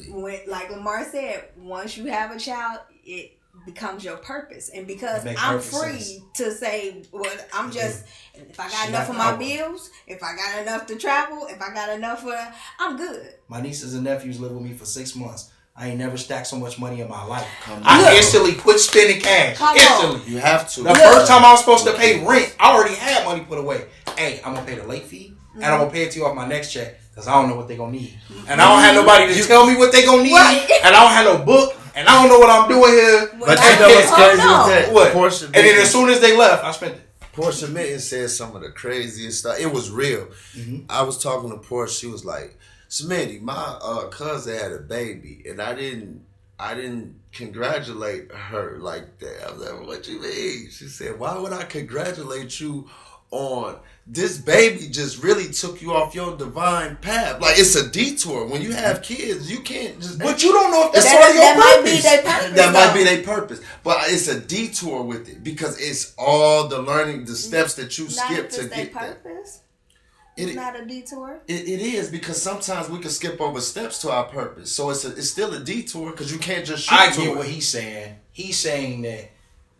when, like Lemar said, once you have a child, it becomes your purpose. And because I'm free to say, well, I'm just, if I got enough for my bills, if I got enough to travel, if I got enough for, I'm good. My nieces and nephews live with me for 6 months. I ain't never stacked so much money in my life. I instantly quit spending cash. Instantly. You have to. The first time I was supposed to pay rent, I already had money put away. Hey, I'm going to pay the late fee, and I'm going to pay it to you off my next check, because I don't know what they're going to need. And I don't have nobody to tell me what they're going to need, and I don't have no book. And I don't know what I'm doing here. But you know what's crazy with that? What? Portia, and then as soon as they left, I spent it. Portia Mitten said some of the craziest stuff. It was real. Mm-hmm. I was talking to Portia. She was like, Smitty, my cousin had a baby, and I didn't congratulate her like that. I was like, what you mean? She said, why would I congratulate you on this baby just really took you off your divine path? Like, it's a detour. When you have kids, you can't just... But you don't know if that's part of your purpose. That might be their purpose. But it's a detour with it, because it's all the learning, the steps that you skip to get there. It's not a detour. It is, because sometimes we can skip over steps to our purpose. So it's still a detour, because you can't just shoot I get what he's saying. He's saying that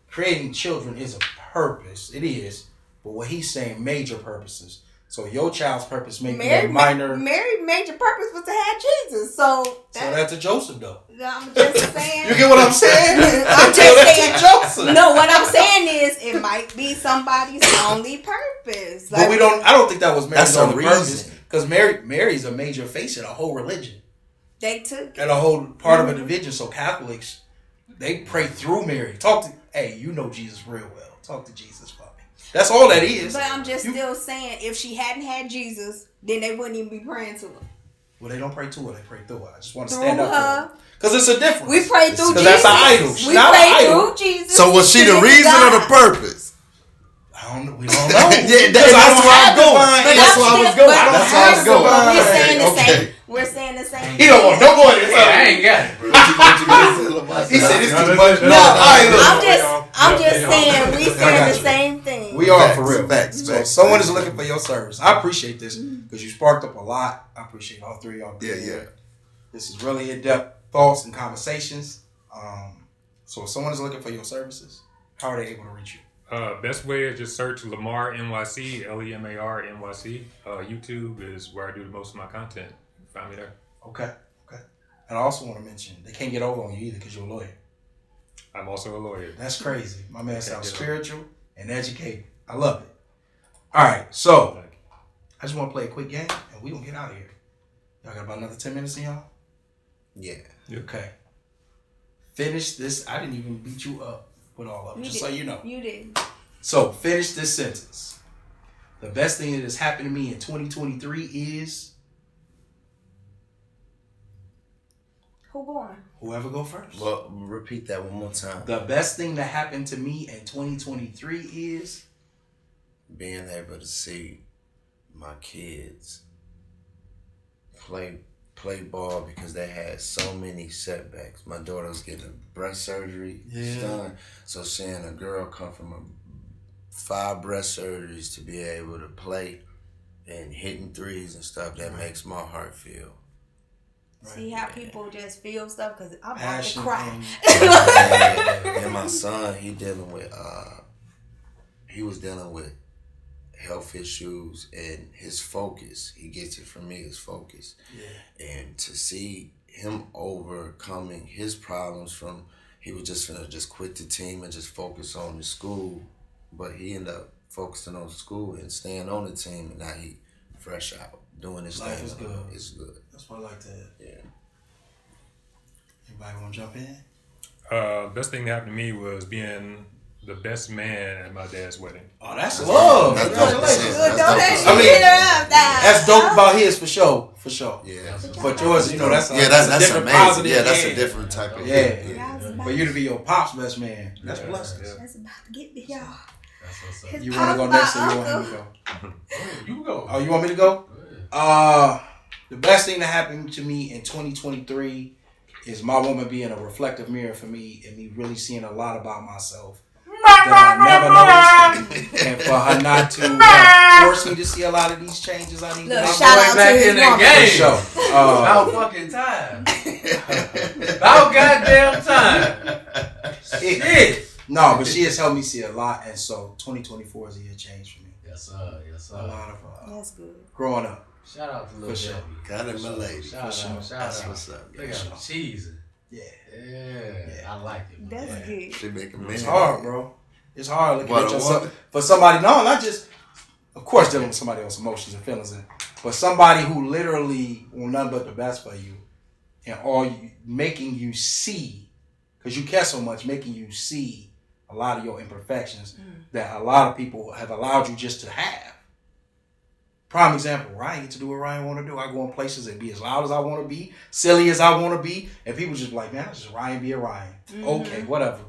creating children is a purpose. It is. But what he's saying, major purposes. So your child's purpose may be a minor. Mary's major purpose was to have Jesus. So that's a Joseph, though. I'm just saying. You get what I'm saying? I'm just saying. Joseph. No, what I'm saying is it might be somebody's only purpose. Like, but I don't think that was Mary's only purpose. Because Mary's a major face in a whole religion. They took and a whole part of a division. So Catholics, they pray through Mary. Hey, you know Jesus real well. Talk to Jesus for me. That's all that is. But I'm just still saying, if she hadn't had Jesus, then they wouldn't even be praying to her. Well, they don't pray to her. They pray through her. I just want to stand up for her. Because it's a difference. We pray through Jesus. Because that's an idol. She's not an idol. Through Jesus. So was she the reason or the purpose? I don't know. We don't know. That's where I'm going. That's where I was going. That's where I was going. We're saying the same. We're saying the same. He don't want no more of this. I ain't got it, bro. He said it's too much. No, I'm just saying we saying the same thing. We are for real. Facts. So someone is looking for your service. I appreciate this because you sparked up a lot. I appreciate all three of y'all. Yeah. This is really in-depth thoughts and conversations. So if someone is looking for your services, how are they able to reach you? Best way is just search Lemar NYC, Lemar NYC. YouTube is where I do the most of my content. Find me there. Okay. And I also want to mention, they can't get over on you either because you're a lawyer. I'm also a lawyer. That's crazy. My man sounds spiritual and educated. I love it. All right, so I just want to play a quick game and we're going to get out of here. Y'all got about another 10 minutes in y'all? Yeah. Okay. Finish this. I didn't even beat you up with all of them, so you know. You did. So finish this sentence. The best thing that has happened to me in 2023 is... Who going? Whoever go first. Well, repeat that one more time. The best thing that happened to me in 2023 is being able to see my kids play ball because they had so many setbacks. My daughter was getting breast surgery done, so seeing a girl come from 5 breast surgeries to be able to play and hitting threes and stuff, that makes my heart feel. Right. See how people just feel stuff because I'm about to passion cry. And my son, he was dealing with health issues, and his focus, he gets it from me, his focus. Yeah. And to see him overcoming his problems from, he was just gonna just quit the team and just focus on the school, but he ended up focusing on school and staying on the team, and now he fresh out doing his life thing. Is good. It's good. That's what I like to hear. Yeah. Anybody want to jump in? Best thing that happened to me was being the best man at my dad's wedding. Oh, that's love. That's Congratulations. That's dope about his for sure. Yeah. But yours, that's a different amazing. positive. Yeah, that's a different type of. Yeah. For you to be your pop's best man, that's blessed. Yeah. That's about to get me, y'all. That's what's up. You want to go next, or you want him to go? You go. Oh, you want me to go? The best thing that happened to me in 2023 is my woman being a reflective mirror for me, and me really seeing a lot about myself that I never noticed, and for her not to force me to see a lot of these changes I need to make. Shout out back to in his the woman. game. For sure. About fucking time. About goddamn time. Shit. No, but she has helped me see a lot, and so 2024 is a year of change for me. Yes, sir. Yes, sir. A lot of That's good. growing up. Shout out to Lil For sure. Debbie. Got it, my lady. Shout out. Shout That's out. what's up. Look at her cheesing. Yeah. Yeah. I like it. That's good. She make a man. It's hard, bro. It's hard looking What, at a yourself. woman? For somebody, no, not just, of course, dealing with somebody else's emotions and feelings, but somebody who literally want nothing but the best for you, and making you see, because you care so much, making you see a lot of your imperfections that a lot of people have allowed you just to have. Prime example, Ryan get to do what Ryan want to do. I go in places and be as loud as I want to be, silly as I want to be, and people just be like, man, that's just Ryan be a Ryan. Okay, whatever.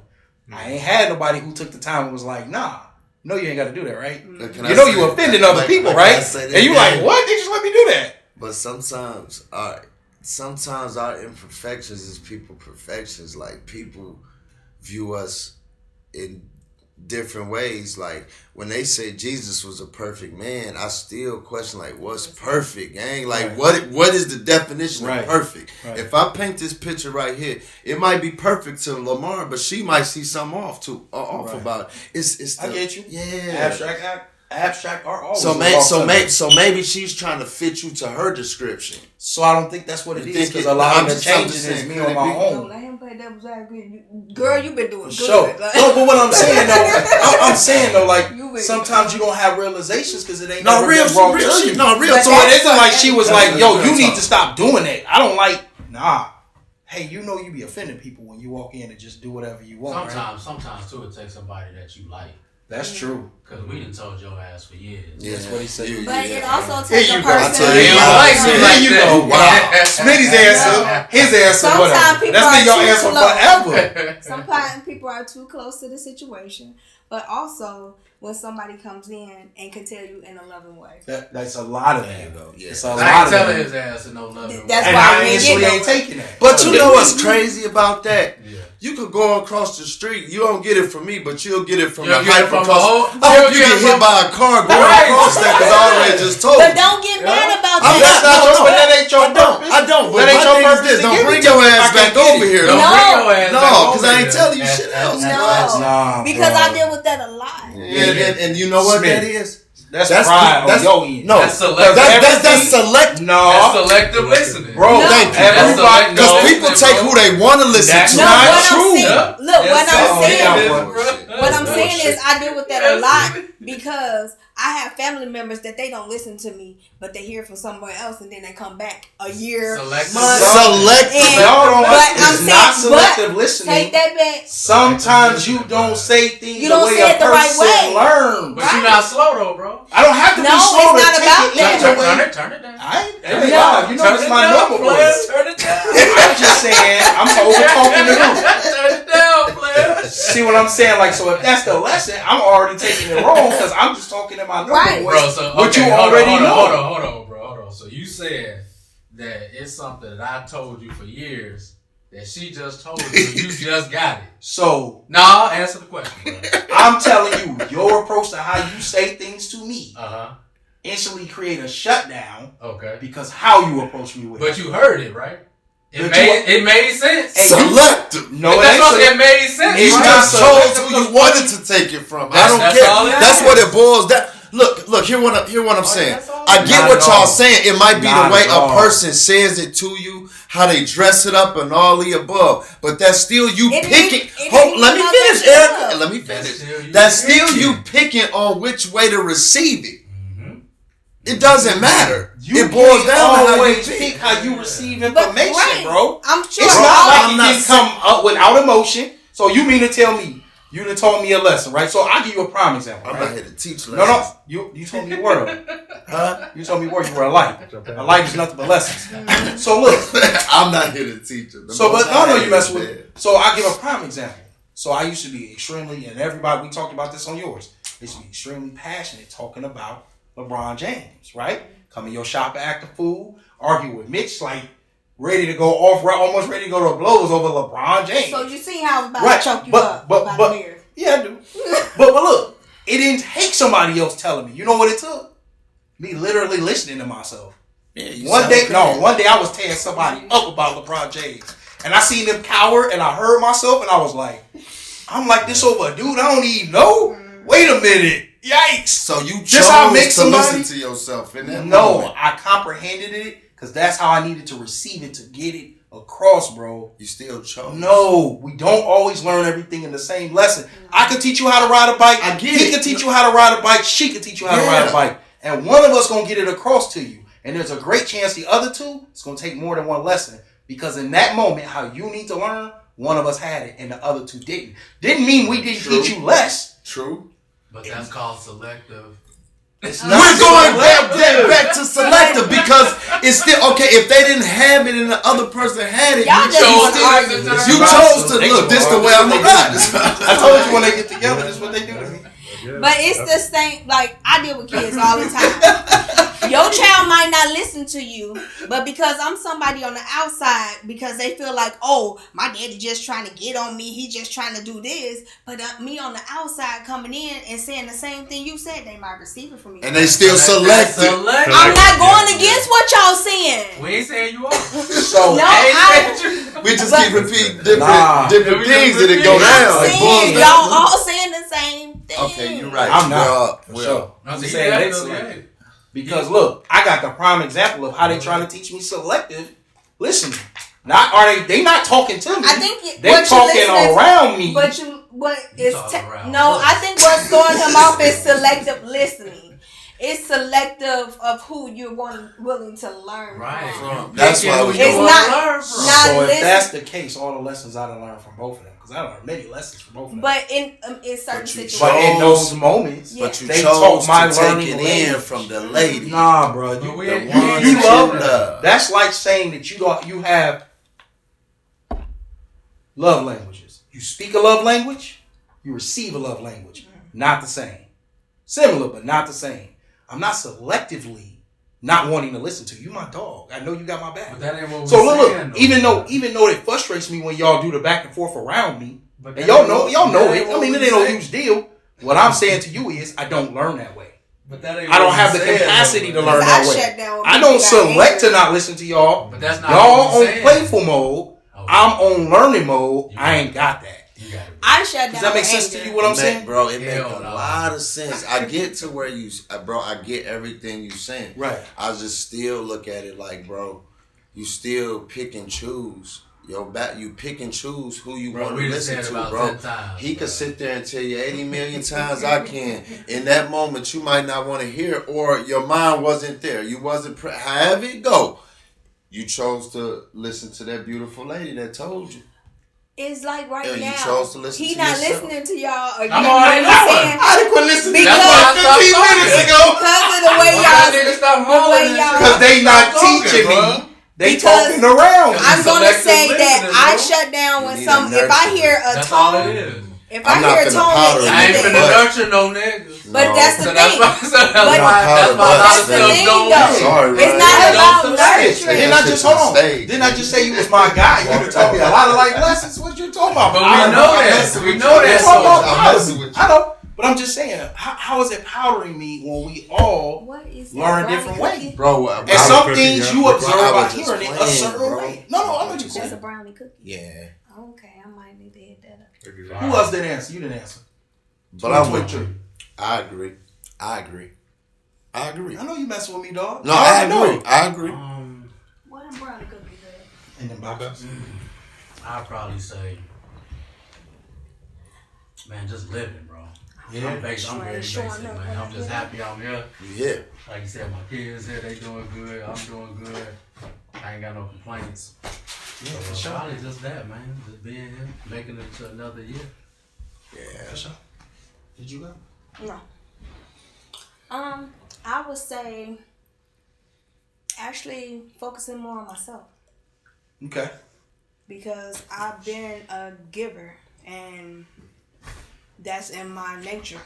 I ain't had nobody who took the time and was like, nah, no, you ain't got to do that, right? You offending other people, right? And you like, what? They just let me do that. But sometimes our imperfections is people perfections. Like, people view us in different ways. Like, when they say Jesus was a perfect man, I still question, like, what's perfect, gang? Like, what is the definition of perfect? Right. If I paint this picture right here, it might be perfect to Lemar, but she might see something off about it. It's I get you. Yeah. Abstract art always. So maybe she's trying to fit you to her description. So I don't think that's what it is, because a lot of the changes is me on my own. Let him play devil's advocate. Girl, you've been doing good. Sure. No, but what I'm saying though, like, sometimes you don't have realizations because it ain't real. So it isn't like she was like, yo, you need to stop doing that. I don't like, nah. Hey, you be offending people when you walk in and just do whatever you want. Sometimes too, it takes somebody that you like. That's true. Because we done told your ass for years. Yeah, that's what he said. But it also takes a person. Here you go. Wow. Smitty's answer. His answer. Sometimes people that's been your answer forever. Sometimes people are too close to the situation. But also, when somebody comes in and can tell you in a loving way. That's a lot of that. It's a lot of telling his ass in no loving way. That's and why I initially ain't taking that. But you know what's crazy about that? Yeah. You could go across the street. You don't get it from me, but you'll get it from the hype across. I hope you get hit by a car going across that, because I already just told you. But don't get mad about that. That ain't your purpose. I don't. But that ain't your purpose. Don't bring your ass back over here. Don't bring your ass back over here. Because I ain't telling you shit else. No, because I deal with that a lot. And you know what that is? That's pride on your end. No, that's selective. That's selective. No, that's selective listening, bro. Thank you. Because people take who they want to listen to. That's not true. Look, what I'm saying is I deal with that a lot because I have family members that they don't listen to me, but they hear from somewhere else, and then they come back a year, selective. Not selective listening. Take that back. Sometimes you don't say things you don't the way say it a the right person way. learns. But you're not slow though, bro. I don't have to be slow to take it in. Turn it down. You know it's my normal voice. Turn it down. I'm just saying. what I'm saying? Like, so if that's the lesson, I'm already taking it wrong because I'm just talking in my normal voice, what you already know. Hold on, bro. Hold on. So you said that it's something that I told you for years that she just told you, you just got it. So, answer the question, bro. I'm telling you, your approach to how you say things to me instantly create a shutdown. Okay. Because how you approach me with it. But you heard it, right? It made sense. Selective. No, it made sense. You just chose who you wanted to take it from. I don't care. That's what it boils down. Look. Hear what I'm saying. I get what y'all saying. It might be the way a person says it to you, how they dress it up, and all the above. But that's still you picking. Let me finish, Erica. Let me finish. That's still you picking on which way to receive it. It doesn't matter. It boils down to how you pick how you receive information, bro. I'm sure. It's not like it didn't come up without emotion. So you mean to tell me you done taught me a lesson, right? So I'll give you a prime example. I'm right? not here to teach lessons. No. You told me word. You told me word. You were a light. A light is nothing but lessons. So look, I'm not here to teach it. So, but no, you mess with it. So I'll give a prime example. So I used to be extremely, and everybody, we talked about this on yours. I used to be extremely passionate talking about LeBron James, right? Come in your shop, act a fool, argue with Mitch, like ready to go off, almost ready to go to blows over LeBron James. So you see how I was about to choke you up about a mirror. Yeah, I do. but look, it didn't take somebody else telling me. You know what it took? Me literally listening to myself. Yeah, one day I was tearing somebody up about LeBron James, and I seen them cower, and I heard myself, and I was like, I'm like this over a dude I don't even know. Wait a minute. Yikes! So you chose to listen to yourself in that moment. I comprehended it because that's how I needed to receive it to get it across, bro. You still chose. No, we don't always learn everything in the same lesson. I could teach you how to ride a bike. He could teach you how to ride a bike. She could teach you how to ride a bike. And one of us gonna get it across to you. And there's a great chance the other two, it's gonna take more than one lesson. Because in that moment, how you need to learn, one of us had it and the other two didn't. Didn't mean we didn't teach you less. True. But that's called selective. We're going back to selective because it's still okay. If they didn't have it and the other person had it, you chose to look. This the way I'm looking at this. I told you when they get together, this is what they do to me. But it's the same. Like I deal with kids all the time. Your child might not listen to you, but because I'm somebody on the outside, because they feel like, oh, my daddy just trying to get on me, he just trying to do this. But me on the outside coming in and saying the same thing you said, they might receive it from you. And they still select it. I'm not going against what y'all saying. We ain't saying you are. So no, we just keep repeating different things that it go down. Y'all all saying the same thing. Okay, you're right. I'm not. I'm saying they selective. Because look, I got the prime example of how they trying to teach me selective listening. They not talking to me. I think they talking around me. I think what's throwing them off is selective listening. It's selective of who you're willing to learn from. That's why it's not So if that's the case, all the lessons I done learned from both of them. Because I learned many lessons from both of them. But in certain situations. But in those moments, but you chose to take it in from the lady. Nah, bro. You love love. That's like saying that you have love languages. You speak a love language, you receive a love language. Not the same. Similar, but not the same. I'm not selectively not wanting to listen to you. You my dog. I know you got my back. But that ain't what so look, even though it frustrates me when y'all do the back and forth around me, and y'all know it. I mean, it ain't no huge deal. What I'm saying to you is, I don't learn that way. But that ain't I don't have the capacity to learn that way. I don't select to not listen to y'all. But that's not y'all on playful mode. I'm on learning mode. I ain't got that. I shut down. Does that make sense to you? What I'm saying, bro? It makes a lot of sense. I get to where you, bro. I get everything you saying. Right. I just still look at it like, bro, you still pick and choose. You pick and choose who you want to listen to, bro. He could sit there and tell you 80 million times I can. In that moment, you might not want to hear it, or your mind wasn't there. You wasn't. However it go, you chose to listen to that beautiful lady that told you. It's like now, you chose to listen he to not yourself. listening to y'all. Or I'm already knowing. I didn't quit listening because, to 15 minutes ago. Because of the way y'all, because they not teaching me. They talking around. I'm gonna say that I shut down when if I hear a tone. If I'm I not hear finna tone, powder I ain't nigga, finna but- nurture no niggas. But that's the So thing. that's why That's That's the Hey, thing, don't though. sorry, It's Ryan. not Don't about touch nurturing. Didn't I just hold on? Stage. Didn't I just say you was my guy? You done told me a lot of life lessons. What you talking about? But I we don't know I'm that. messing We with know you. that, You're talking about soldier. I'm powder. messing with you. I know, but I'm just saying, how is it powdering me when we all What is that? learn a brownie different cookie? way? Bro, And Brownie some cookie, things yeah. you Bro, observe I by was just hearing it a playing, certain bro. way. No, I know what you're That's a saying. brownie cookie. yeah. Okay, I might need to hit that up. Who else didn't answer? You didn't answer. But I'm with 2023. you. I agree. I know you messing with me, dog. No, I know. agree. I agree. What them brownie cookies at? And then Bob. I'd probably say, man, just living, bro. Yeah. I'm very Showing basic, up man. when I'm I just get happy I'm here. Yeah. Like you said, my kids here, they doing good. I'm doing good. I ain't got no complaints. Yeah, So for sure. probably just that, man. Just being here, making it to another year. Yeah. For sure. Did you go? No. I would say actually focusing more on myself Okay. because I've been a giver and that's in my nature.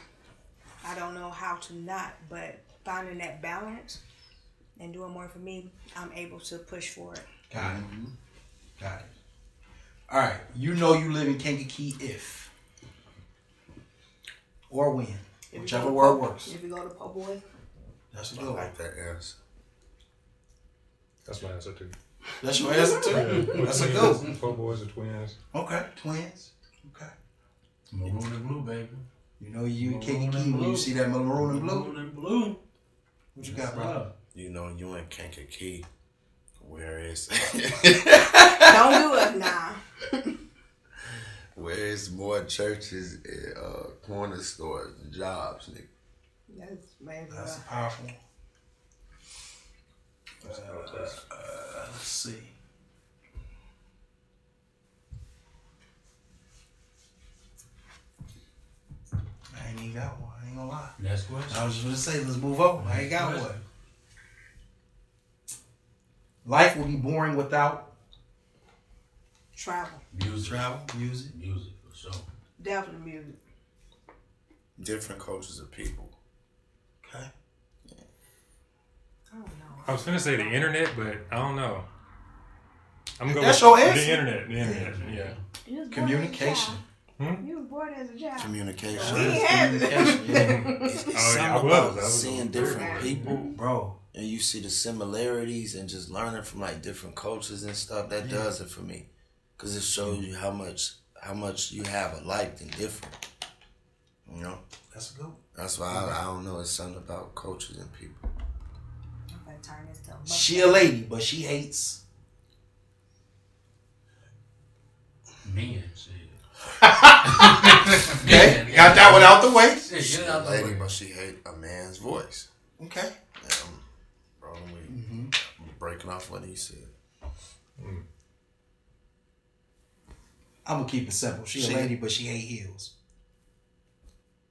I don't know how to not, but finding that balance and doing more for me, I'm able to push forward. Got it. Got it. All right. You know you live in Kankakee if or when. Whichever word works. If you go to Po' Boy, That's a I good one. like that answer. That's my answer too. That's your answer too. That's a good one. Four boys or twins. Okay. Twins. Okay. Maroon and blue, baby. You know you in Maroon Kankakee and when you blue. see that maroon and blue. Maroon and blue. What you got, bro? You know, you in Kankakee, where is don't do it now. where is more churches and corner stores and jobs, nigga. That's maybe That's a powerful one. Let's see. I ain't even got one. I ain't gonna lie. Next question. I was just gonna say, let's move on. I ain't got one. Life will be boring without travel. Music. travel, music. Music, for sure. Definitely music. Different cultures of people. Okay. I don't know. I was gonna say the internet, but I don't know. I'm going That's with your the answer? internet. The internet, yeah. You was born Communication. as a child. You was born as a child. Communication. We ain't have it. Communication, yeah. It's Oh, yeah, something I was. about I was seeing on different third. people Bro, and you see the similarities and just learning from like different cultures and stuff. That does it for me, cause it shows you how much you have alike and different. You know, that's a good one. that's why I don't know. It's something about cultures and people. I'm gonna turn this to a She a lady, but she hates. Men, shit. Okay, Men, got that one out the way. Shit, She get a out the lady, way. but she hate a man's voice. Okay. Bro, I'm breaking off what he said. I'm gonna keep it simple. She She- a lady, but she hate heels.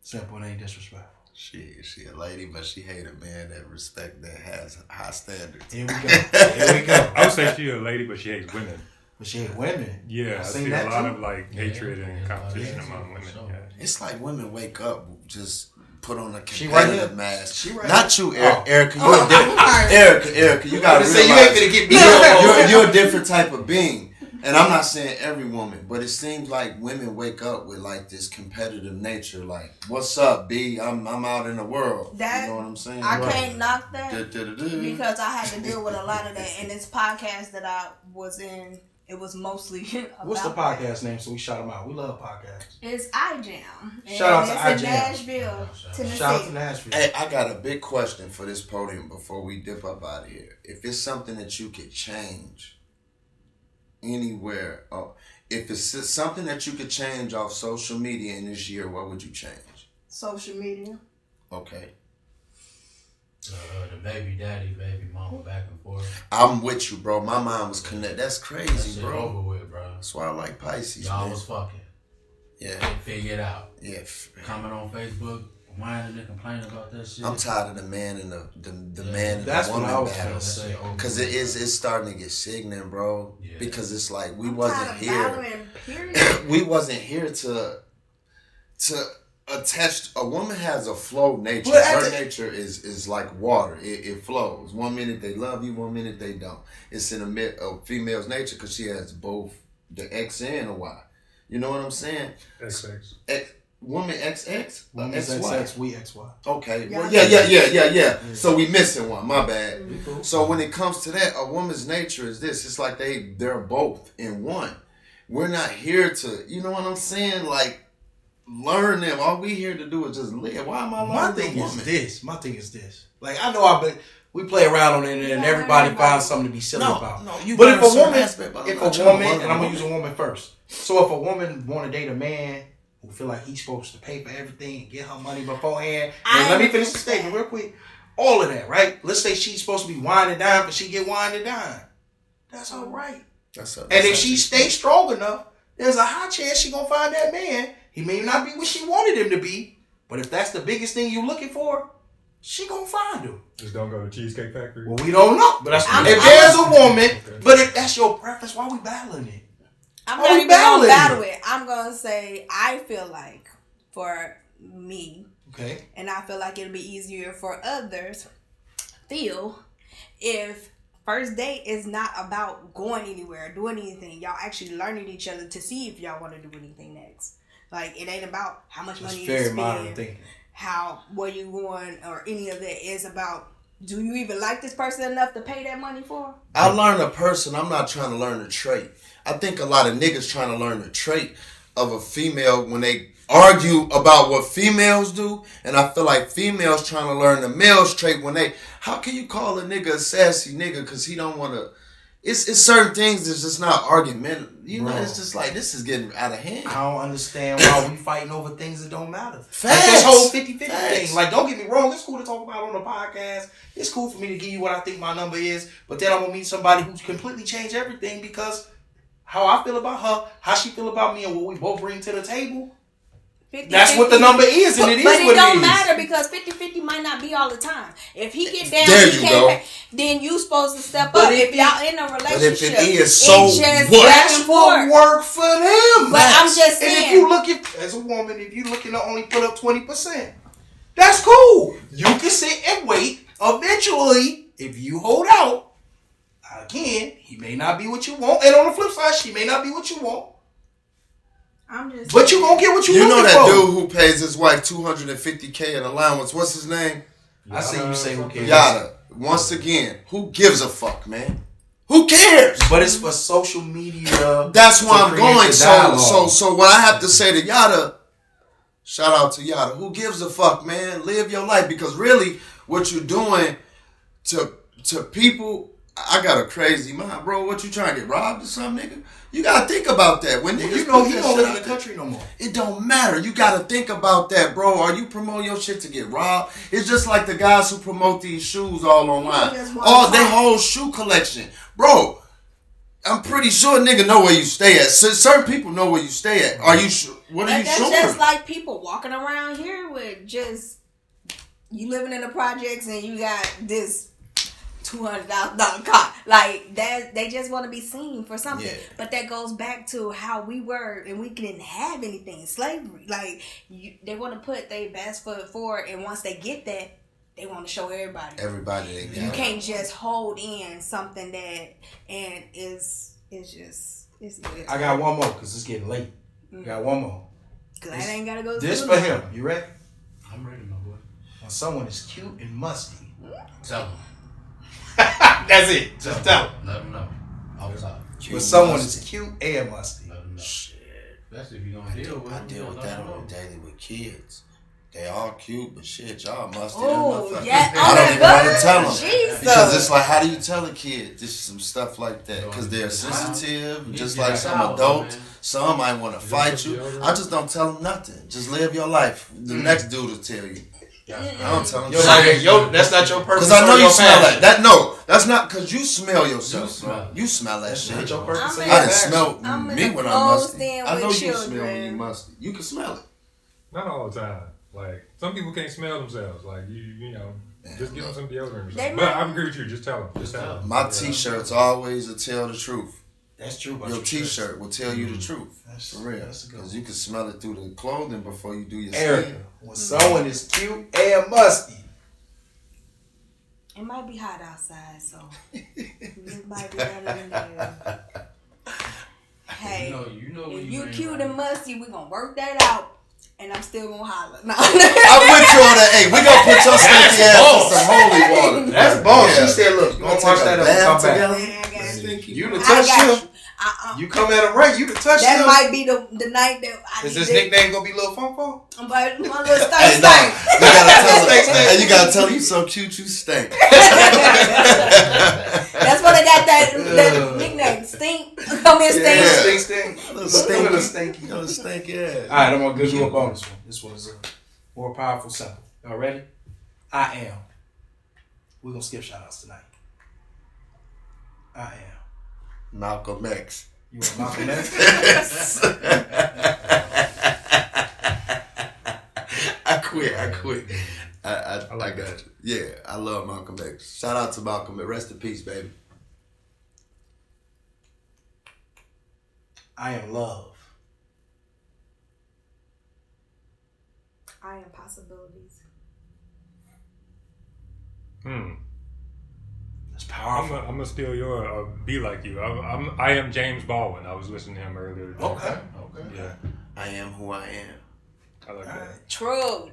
Simple and ain't disrespectful. She a lady, but she hate a man that has high standards. Here we go. Here we go. I would say she a lady, but she hates women. But she hate women. Yeah, I seen see that a lot too. of like hatred and Yeah. competition Yeah. among women. So- Yeah. It's like women wake up, just put on a She right competitive here. mask. She right Not you, Oh. Erica. You a different, Erica, you gotta Say realize you ain't finna get me. you're a different type of being. And I'm not saying every woman, but it seems like women wake up with like this competitive nature. Like, what's up, B? I'm out in the world. That- you know what I'm saying? I can't knock that Da-da-da-da. because I had to deal with a lot of that in this podcast that I was in. It was mostly about What's the that. podcast name? So we shout them out. We love podcasts. It's iJam. And Shout out to it's in iJam. Nashville, Tennessee. Shout out to Nashville. Hey, I got a big question for this podium before we dip up out of here. If it's something that you could change anywhere, if it's something that you could change off social media in this year, what would you change? Social media. Okay. The baby daddy, baby mama, back and forth. I'm with you, bro. My mind was connected. That's That crazy, shit bro. over with, bro. That's why I like Pisces, Y'all man. was fucking. Yeah, Figure it out. yeah. Comment on Facebook, whining and complaining about that shit. I'm tired of the man and the Yeah. man and That's the what woman I was battle. gonna say. Cause it's starting to get sickening, bro. Yeah. Because it's like we I'm wasn't tired of here. battling, period. We wasn't here to to attach. A woman has a flow nature. But Her nature is like water. It flows. 1 minute they love you, 1 minute they don't. It's in a female's nature because she has both the X and a Y. You know what I'm saying? XX. Woman XX? Woman's XX, we XY. Okay. Well, yeah. Yeah. So we missing one. My bad. Mm-hmm. So when it comes to that, a woman's nature is this. It's like they're both in one. We're not here to, you know what I'm saying? Like, learn them. All we here to do is just live. Why am I learning My thing is this. Like, I know we play around on the internet and everybody finds something to be silly about. No, but if a woman, and and I'm gonna use a woman first. So if a woman want to date a man who feel like he's supposed to pay for everything and get her money beforehand, and let me finish the statement real quick. All of that, right? Let's say she's supposed to be wine and dine, but she get wine and dine. That's all right. And if she stays strong enough, there's a high chance she gonna find that man. He may not be what she wanted him to be, but if that's the biggest thing you looking for, she gonna find him. Just don't go to Cheesecake Factory. Well, we don't know, but if there's a woman, but if that's your preference, why we battling it? I'm not even gonna battle it. I'm gonna say I feel like for me, okay, and I feel like it'll be easier for others. If first date is not about going anywhere, doing anything, y'all actually learning each other to see if y'all want to do anything next. Like, it ain't about how much money you spend, modern thinking. where you going, or any of that. It's about, do you even like this person enough to pay that money for? I learn a person. I'm not trying to learn a trait. I think a lot of niggas trying to learn the trait of a female when they argue about what females do, and I feel like females trying to learn the male's trait when they. How can you call a nigga a sassy nigga because he don't want to? It's certain things that's just not argument. You know, it's just like, this is getting out of hand. I don't understand why we fighting over things that don't matter. Facts. Like this whole 50-50 thing. Like, don't get me wrong, it's cool to talk about on the podcast. It's cool for me to give you what I think my number is, but then I'm gonna meet somebody who's completely changed everything because how I feel about her, how she feel about me, and what we both bring to the table. 50, that's 50. what the number is, and it is what it is. But it don't matter because 50-50 might not be all the time. If he get down, then you supposed to step up. If y'all in a relationship, but if it is so just what? That's what work for them. But I'm just saying. And if you look at, as a woman, if you looking to only put up 20%, that's cool. You can sit and wait. Eventually, if you hold out, again, he may not be what you want, and on the flip side, she may not be what you want. But you gonna get what you looking for. You know that dude who pays his wife $250K in allowance. What's his name? I see you say who cares. Yada. Once again, who gives a fuck, man? Who cares? But it's for social media. That's where I'm going. So what I have to say to Yada, shout out to Yada. Who gives a fuck, man? Live your life, because really, what you're doing to people. I got a crazy mind, bro. What, you trying to get robbed or something, nigga? You gotta think about that. When niggas, you know, he don't live in the country no more. It don't matter. You gotta think about that, bro. Are you promoting your shit to get robbed? It's just like the guys who promote these shoes all online. They whole shoe collection, bro. I'm pretty sure nigga know where you stay at. So certain people know where you stay at. Are you sure? What are you sure? That's just like people walking around here with just, you living in the projects and you got this $200,000 car, like that. They just want to be seen for something. Yeah. But that goes back to how we were, and we didn't have anything. Slavery, like they want to put their best foot forward, and once they get that, they want to show everybody. They got. You can't just hold in something that, and it's just. I got one more because it's getting late. Got one more. Glad I ain't gotta go. This for him. You ready? I'm ready, my boy. When someone is cute and musty, tell him. That's it. Just tell him. Let him know. All the time. When someone is cute and musty. Let him know. Shit. Especially if you're gonna deal with. I deal with that on a daily with kids. They all cute, but shit, y'all musty. Oh, yeah. I don't even want to tell them. Jesus. Because it's like, how do you tell a kid just some stuff like that? Because they're sensitive, just like some adults. Some might want to fight you. I just don't tell them nothing. Just live your life. The next dude will tell you. I don't tell them shit. That's not your purpose. Because I know you smell that. No, that's not, because you smell yourself. You smell that shit. Not your purpose. I didn't smell me when I'm musty. I know you children. smell when you musty. You can smell it. Not all the time. Like, some people can't smell themselves. Like, you know, just give them some deodorant or something. But I agree with you. Just tell them. Just tell them. My t-shirts always tell the truth. That's true. Your T-shirt will tell you the truth. That's for real. Because you can smell it through the clothing before you do your Erica, skin. when someone is cute and musty. It might be hot outside, so it might be better than that. Hey, you know if when you ain't cute right. and musty, we gonna work that out. And I'm still gonna holler. No. I'm with you on that. Hey, we gonna put your stinky ass in some holy water. That's boss. Yeah. She said, look, you gonna want to wash take a that up bath and come together? back. I got you. You done touched him. You come at him right, you done touched him. That might be the night that I Is this nickname gonna be Lil Funk Funk? I'm about my little Hey, stank no, stank. you gotta tell her. Hey, you gotta tell her you so cute, you stink. That's what I got that nickname. Stink. Come here, stink. Yeah. Stink. Little Little stinky. stinky. Little stinky ass. Alright, I'm gonna give you a bonus one. This one is a more powerful sample. Y'all ready? I am. We're gonna skip shout outs tonight. I am. Malcolm X. You want Malcolm X? I quit. I got you. Yeah, I love Malcolm X. Shout out to Malcolm X. Rest in peace, baby. I am love. I am possibilities. That's I'm powerful. gonna steal your be like you. I am James Baldwin. I was listening to him earlier today. Okay. Yeah, I am who I am. I like that. True.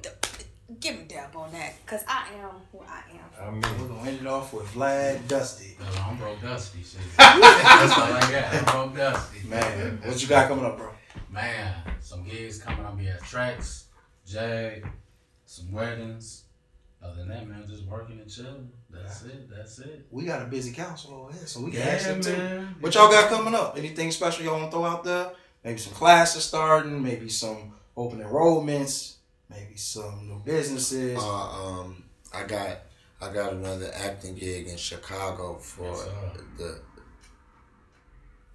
Give me dab on that, cause I am who I am. We're gonna end it off with Vlad Dusty. I'm broke dusty. Shit. That's all I got. I'm broke dusty. Man, what you got coming up, bro? Man, some gigs coming up. Be at tracks, Jag, some weddings. Other than that, man, just working and chilling. That's it. We got a busy council over here, so we can Yeah, ask them too. man. What y'all got coming up? Anything special y'all want to throw out there? Maybe some classes starting, maybe some open enrollments, maybe some new businesses. I got another acting gig in Chicago for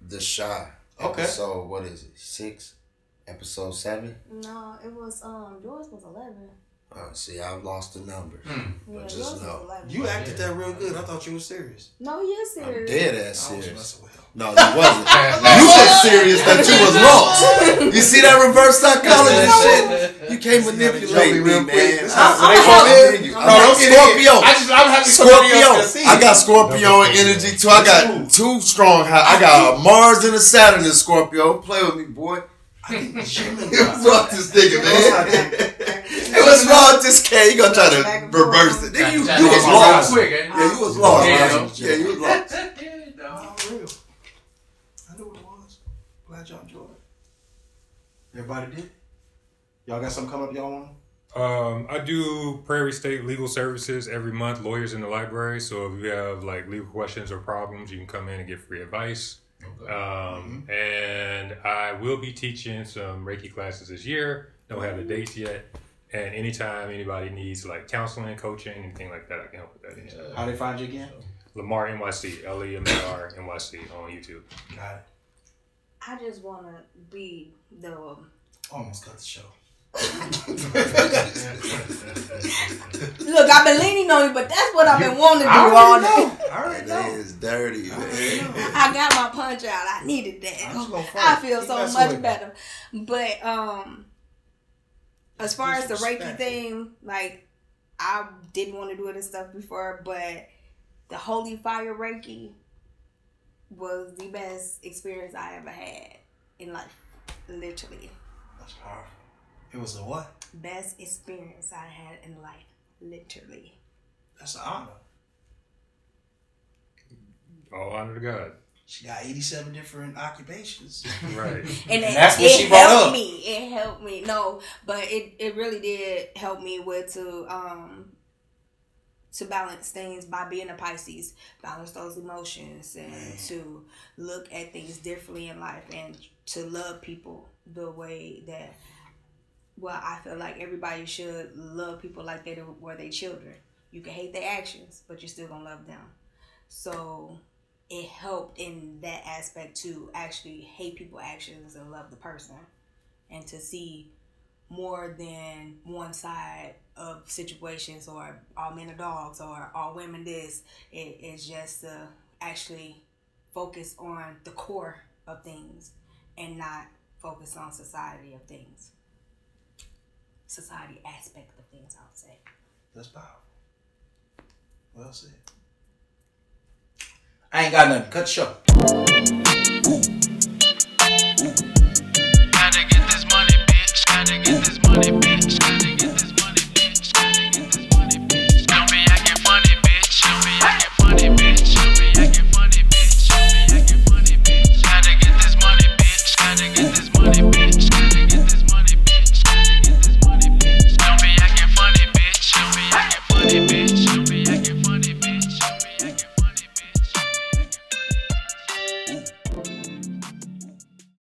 the Shy. Okay. Episode, what is it? 6? Episode 7? No, it was yours was 11. See, I've lost the numbers. Yeah, But yours just was know. 11. You acted that real good. I thought you were serious. No, you're I'm serious. dead ass I was serious. messing with him. No, you wasn't. You was serious that you was lost. You see that reverse psychology shit? You can't manipulate me, real man. quick. I'm No, don't get Scorpio. I'm happy Scorpio. I got Scorpio energy too. I got 2 strong. I got a Mars and a Saturn in Scorpio. Play with me, boy. What's wrong with this nigga, man? Hey, what's wrong with this cat? You gonna try to reverse it? Nigga, you was lost. Quick, eh? Yeah, you was lost. Yeah, Yeah, you was lost. Yeah, dog. For real. I knew what it was. Glad y'all enjoyed it. Everybody did? Y'all got something coming up y'all want? I do Prairie State Legal Services every month. Lawyers in the library. So if you have like legal questions or problems, you can come in and get free advice. And I will be teaching some Reiki classes this year. Don't have the dates yet. And anytime anybody needs like counseling, coaching, anything like that, I can help with that anytime. How they find you again? Lemar NYC, Lemar NYC on YouTube. Got it. I just want to be the. Almost cut the show. Look, I've been leaning on you, but that's what I've been wanting to do all day. I already That know. is dirty, man. I got my punch out. I needed that. I'm just gonna I fight. feel Keep so messing much with me. better. But as far as the Reiki Disrespectful. thing, like I didn't want to do it and stuff before, but the Holy Fire Reiki was the best experience I ever had in life. Literally. That's powerful. It was a what? Best experience I had in life. Literally. That's an honor. All honor to God. She got 87 different occupations. Right. And that's what she brought helped up. me. It helped me. No, but it really did help me with to balance things by being a Pisces, balance those emotions and to look at things differently in life and to love people the way that, well, I feel like everybody should love people like they were their children. You can hate their actions, but you're still gonna love them. So it helped in that aspect to actually hate people's actions and love the person, and to see more than one side of situations, or all men are dogs, or all women this. It's just to actually focus on the core of things and not focus on society of things. Society aspect of things, I would say. That's powerful. Well said. I ain't got nothing. Cut the show.